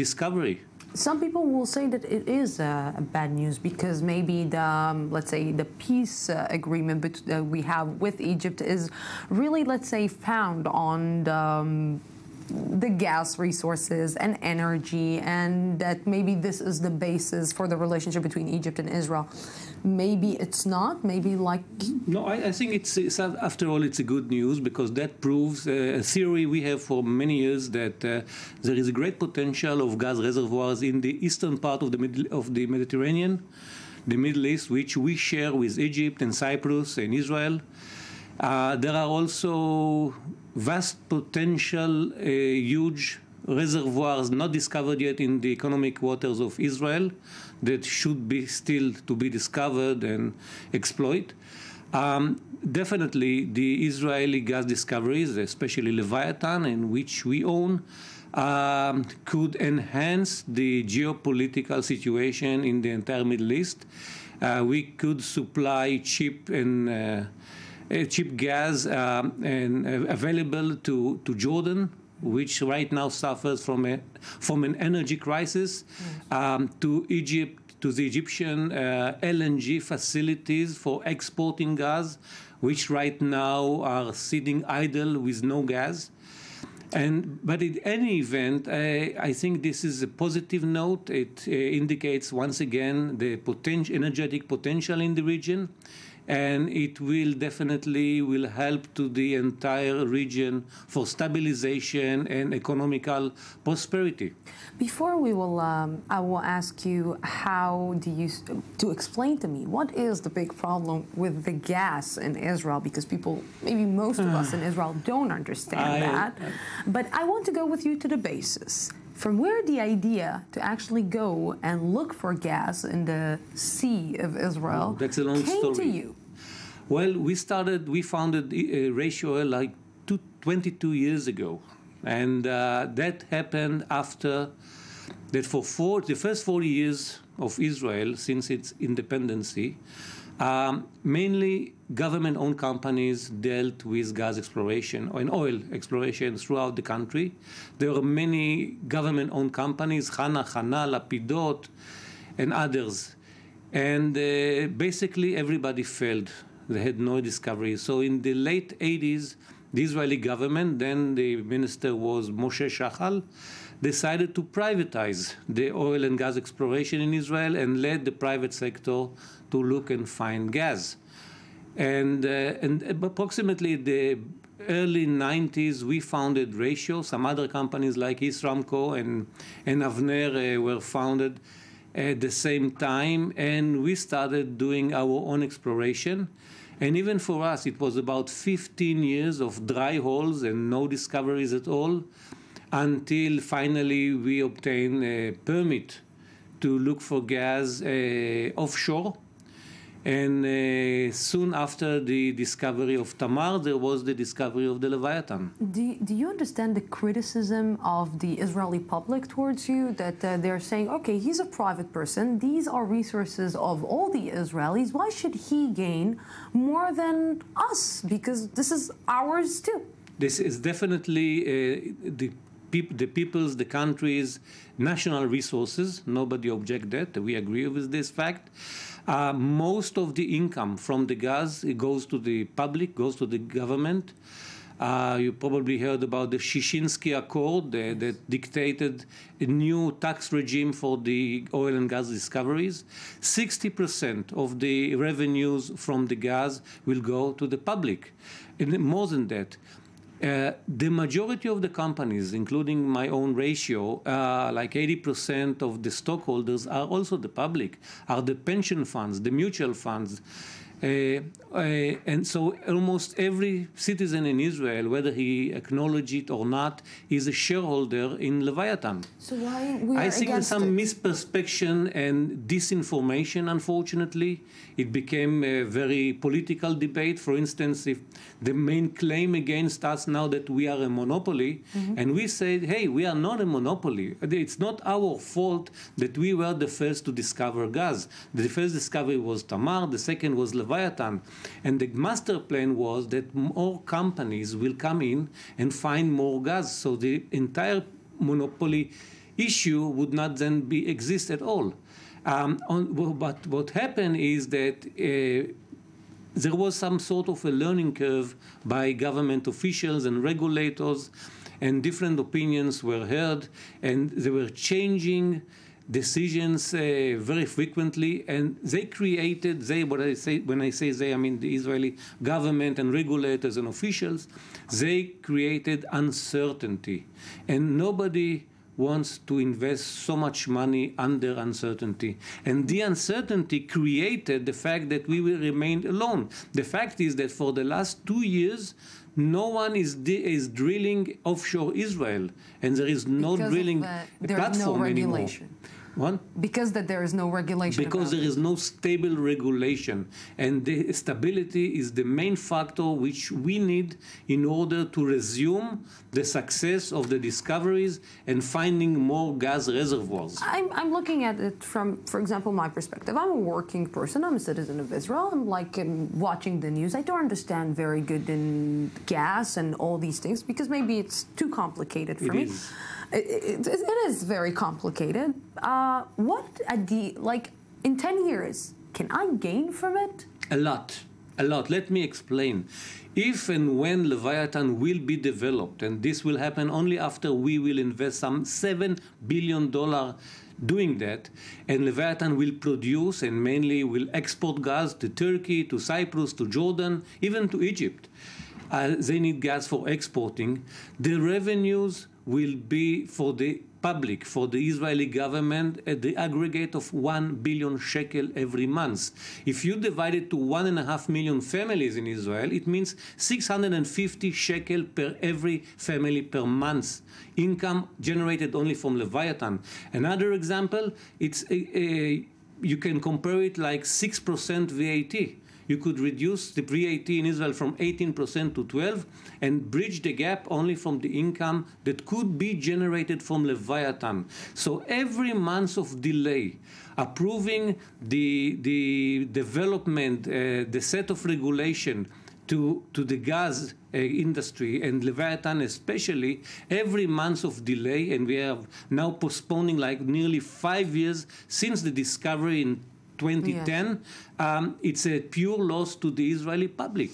discovery. Some people will say that it is bad news because maybe the, let's say, the peace agreement we have with Egypt is really, let's say, found on the gas resources and energy, and that maybe this is the basis for the relationship between Egypt and Israel. Maybe it's not. Maybe like... No, I think it's after all, it's a good news because that proves a theory we have for many years that there is a great potential of gas reservoirs in the eastern part of the Mediterranean, the Middle East, which we share with Egypt and Cyprus and Israel. There are also vast potential, huge reservoirs not discovered yet in the economic waters of Israel that should be still to be discovered and exploited. Definitely the Israeli gas discoveries, especially Leviathan, in which we own, could enhance the geopolitical situation in the entire Middle East. We could supply cheap gas and available to Jordan, which right now suffers from an energy crisis, to Egypt, to the Egyptian LNG facilities for exporting gas, which right now are sitting idle with no gas. But in any event, I think this is a positive note. It indicates once again the energetic potential in the region, and it will definitely help to the entire region for stabilization and economical prosperity. Before I will ask you to explain to me what is the big problem with the gas in Israel, because people, maybe most of us in Israel, don't understand that. But I want to go with you to the basis. From where the idea to actually go and look for gas in the Sea of Israel That's a long came story. to you? Well, we founded Ratio Oil like 22 years ago. And that happened after that for the first 40 years of Israel, since its independency, mainly government-owned companies dealt with gas exploration and oil exploration throughout the country. There were many government-owned companies, Chana, Lapidot, and others. And basically everybody failed. They had no discovery. So in the late 80s, the Israeli government, then the minister was Moshe Shachal, decided to privatize the oil and gas exploration in Israel and let the private sector to look and find gas. And approximately the early 90s, we founded Ratio. Some other companies like Isramco and Avner were founded at the same time, and we started doing our own exploration. And even for us, it was about 15 years of dry holes and no discoveries at all, until finally we obtained a permit to look for gas offshore. And soon after the discovery of Tamar, there was the discovery of the Leviathan. Do you understand the criticism of the Israeli public towards you, that they're saying, okay, he's a private person, these are resources of all the Israelis, why should he gain more than us? Because this is ours too. This is definitely the people's, the country's national resources. Nobody objects that. We agree with this fact. Most of the income from the gas goes to the public, goes to the government. You probably heard about the Shishinsky Accord that dictated a new tax regime for the oil and gas discoveries. 60% of the revenues from the gas will go to the public. And more than that, the majority of the companies, including my own Ratio, like 80% of the stockholders are also the public, are the pension funds, the mutual funds. And so almost every citizen in Israel, whether he acknowledges it or not, is a shareholder in Leviathan. So why we are I think there's some it? misperception and disinformation, unfortunately. It became a very political debate. For instance, if the main claim against us now that we are a monopoly, and we say, hey, we are not a monopoly. It's not our fault that we were the first to discover gas. The first discovery was Tamar, the second was Leviathan. And the master plan was that more companies will come in and find more gas. So the entire monopoly issue would not then exist at all. But what happened is that there was some sort of a learning curve by government officials and regulators, and different opinions were heard, and they were changing decisions very frequently, and they created, when I say they, I mean the Israeli government and regulators and officials, they created uncertainty. And nobody wants to invest so much money under uncertainty. And the uncertainty created the fact that we will remain alone. The fact is that for the last 2 years, no one is drilling offshore Israel, and there is no drilling platform anymore. What? Because that there is no regulation. Because there is no stable regulation. And the stability is the main factor which we need in order to resume the success of the discoveries and finding more gas reservoirs. I'm looking at it from, for example, my perspective. I'm a working person. I'm a citizen of Israel. I'm like watching the news. I don't understand very good in gas and all these things because maybe it's too complicated for me. It is very complicated. In 10 years, can I gain from it? A lot. A lot. Let me explain. If and when Leviathan will be developed, and this will happen only after we will invest some $7 billion doing that, and Leviathan will produce and mainly will export gas to Turkey, to Cyprus, to Jordan, even to Egypt. They need gas for exporting. The revenues will be for the public, for the Israeli government, at the aggregate of 1 billion shekel every month. If you divide it to 1.5 million families in Israel, it means 650 shekel per every family per month. Income generated only from Leviathan. Another example, it's you can compare it like 6% VAT. You could reduce the VAT in Israel from 18% to 12% and bridge the gap only from the income that could be generated from Leviathan. So every month of delay approving the development, the set of regulation to the gas industry and Leviathan especially, every month of delay, and we are now postponing like nearly 5 years since the discovery in 2010, it's a pure loss to the Israeli public.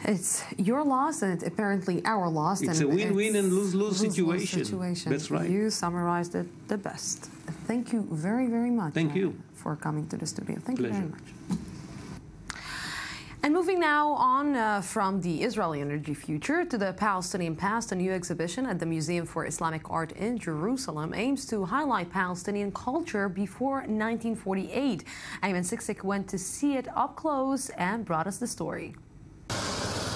It's your loss and it's apparently our loss. It's a win-win and lose-lose situation. That's right. You summarized it the best. Thank you very, very much. Thank you for coming to the studio. Thank Pleasure. you very much. And moving now on from the Israeli energy future to the Palestinian past, a new exhibition at the Museum for Islamic Art in Jerusalem aims to highlight Palestinian culture before 1948. Ayman Siksik went to see it up close and brought us the story.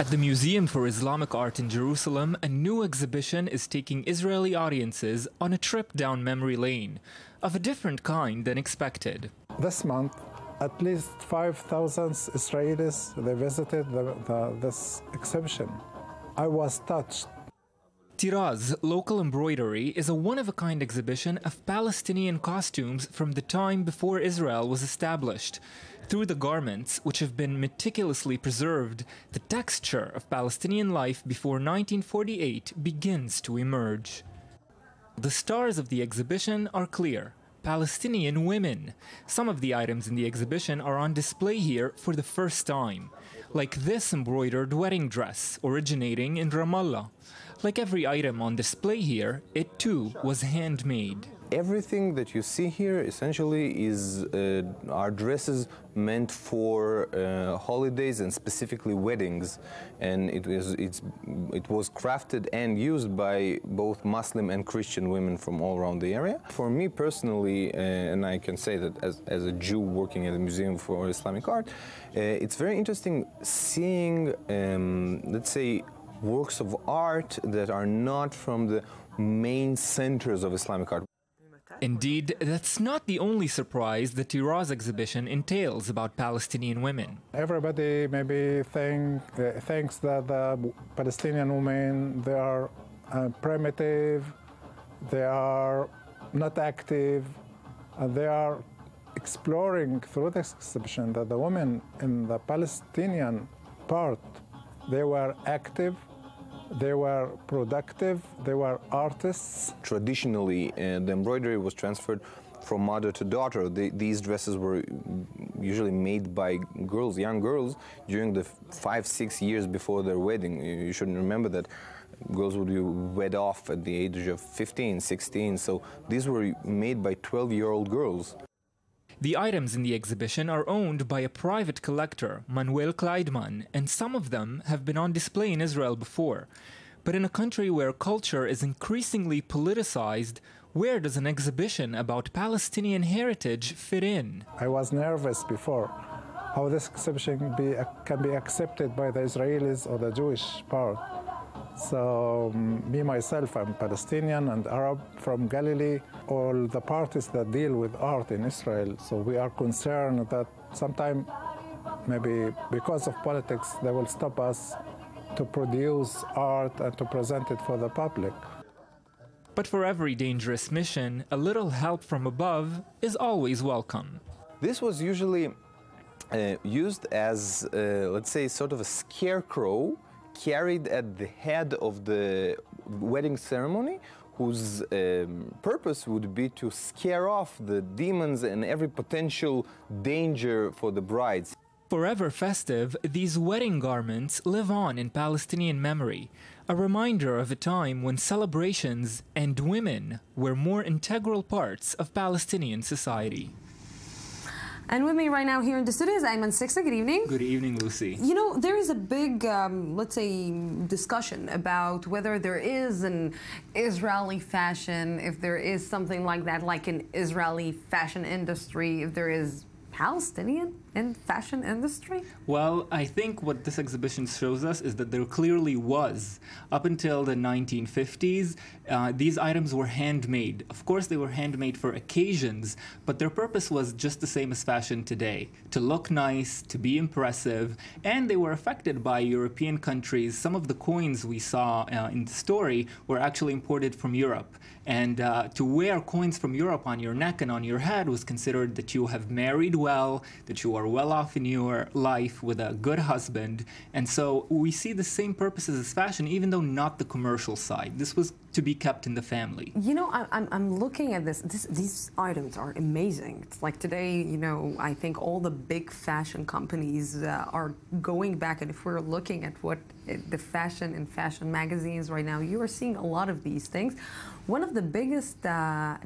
At the Museum for Islamic Art in Jerusalem, a new exhibition is taking Israeli audiences on a trip down memory lane, of a different kind than expected. This month, at least 5,000 Israelis, they visited this exhibition. I was touched. Tiraz, local embroidery, is a one-of-a-kind exhibition of Palestinian costumes from the time before Israel was established. Through the garments, which have been meticulously preserved, the texture of Palestinian life before 1948 begins to emerge. The stars of the exhibition are clear: Palestinian women. Some of the items in the exhibition are on display here for the first time, like this embroidered wedding dress originating in Ramallah. Like every item on display here, it too was handmade. Everything that you see here essentially are dresses meant for holidays and specifically weddings, and it was crafted and used by both Muslim and Christian women from all around the area. For me personally, and I can say that as a Jew working at the Museum for Islamic Art, it's very interesting seeing, let's say, works of art that are not from the main centers of Islamic art. Indeed, that's not the only surprise the Tiraz exhibition entails about Palestinian women. Everybody maybe thinks that the Palestinian women, they are primitive, they are not active, and they are exploring through this exhibition that the women in the Palestinian part, they were active, they were productive, they were artists. Traditionally, the embroidery was transferred from mother to daughter. These dresses were usually made by girls, young girls, during the 5-6 years before their wedding. You should remember that girls would be wed off at the age of 15, 16, so these were made by 12-year-old girls. The items in the exhibition are owned by a private collector, Manuel Kleidman, and some of them have been on display in Israel before. But in a country where culture is increasingly politicized, where does an exhibition about Palestinian heritage fit in? I was nervous before how this exhibition can be accepted by the Israelis or the Jewish part. So me, myself, I'm Palestinian and Arab from Galilee, all the parties that deal with art in Israel. So we are concerned that sometime, maybe because of politics, they will stop us to produce art and to present it for the public. But for every dangerous mission, a little help from above is always welcome. This was usually used as, let's say, sort of a scarecrow carried at the head of the wedding ceremony, whose purpose would be to scare off the demons and every potential danger for the brides. Forever festive, these wedding garments live on in Palestinian memory, a reminder of a time when celebrations and women were more integral parts of Palestinian society. And with me right now here in the studio is Ayman Siksa. Good evening. Good evening, Lucy. You know, there is a big, let's say, discussion about whether there is an Israeli fashion, if there is something like that, like an Israeli fashion industry, if there is Palestinian in fashion industry? Well, I think what this exhibition shows us is that there clearly was. Up until the 1950s, these items were handmade. Of course, they were handmade for occasions, but their purpose was just the same as fashion today, to look nice, to be impressive, and they were affected by European countries. Some of the coins we saw in the story were actually imported from Europe. And to wear coins from Europe on your neck and on your head was considered that you have married well, that you are well off in your life with a good husband. And so we see the same purposes as fashion, even though not the commercial side. This was to be kept in the family. You know, I'm looking at this. These items are amazing. It's like today, you know, I think all the big fashion companies are going back. And if we're looking at what the fashion and fashion magazines right now, you are seeing a lot of these things. One of the biggest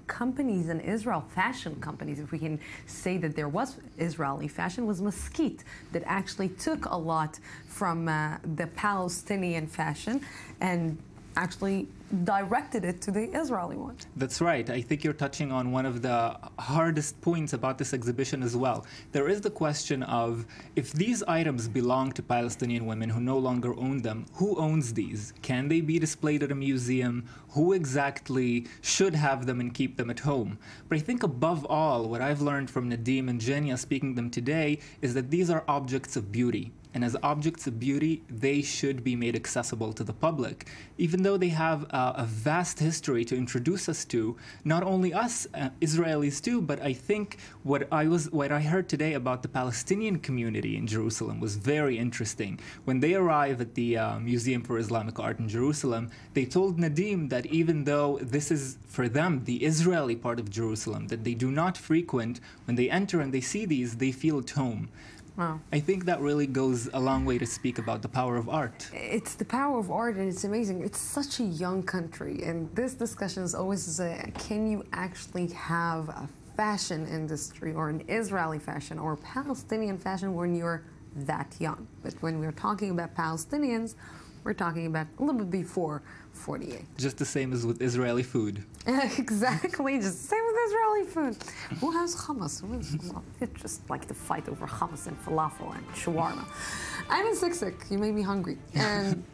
companies in Israel, fashion companies, if we can say that there was Israeli fashion, was Mesquite, that actually took a lot from the Palestinian fashion and actually directed it to the Israeli one. That's right. I think you're touching on one of the hardest points about this exhibition as well. There is the question of, if these items belong to Palestinian women who no longer own them, who owns these? Can they be displayed at a museum? Who exactly should have them and keep them at home? But I think above all, what I've learned from Nadim and Jenya speaking them today is that these are objects of beauty. And as objects of beauty, they should be made accessible to the public, even though they have a vast history to introduce us to, not only us, Israelis too, but I think what I heard today about the Palestinian community in Jerusalem was very interesting. When they arrived at the Museum for Islamic Art in Jerusalem, they told Nadim that even though this is, for them, the Israeli part of Jerusalem, that they do not frequent, when they enter and they see these, they feel at home. Wow. I think that really goes a long way to speak about the power of art. It's the power of art, and it's amazing. It's such a young country, and this discussion is always, can you actually have a fashion industry or an Israeli fashion or Palestinian fashion when you're that young? But when we're talking about Palestinians, we're talking about a little bit before 48. Just the same as with Israeli food. Exactly, just the same with Israeli food. Who has hummus? It's just like the fight over hummus and falafel and shawarma. I'm sick. You made me hungry. And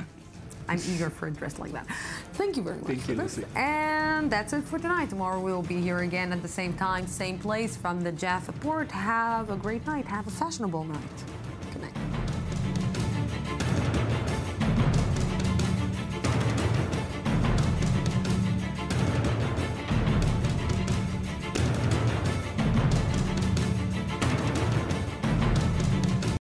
I'm eager for a dress like that. Thank you very much. Thank you, Lucy. And that's it for tonight. Tomorrow we'll be here again at the same time, same place from the Jaffa Port. Have a great night. Have a fashionable night.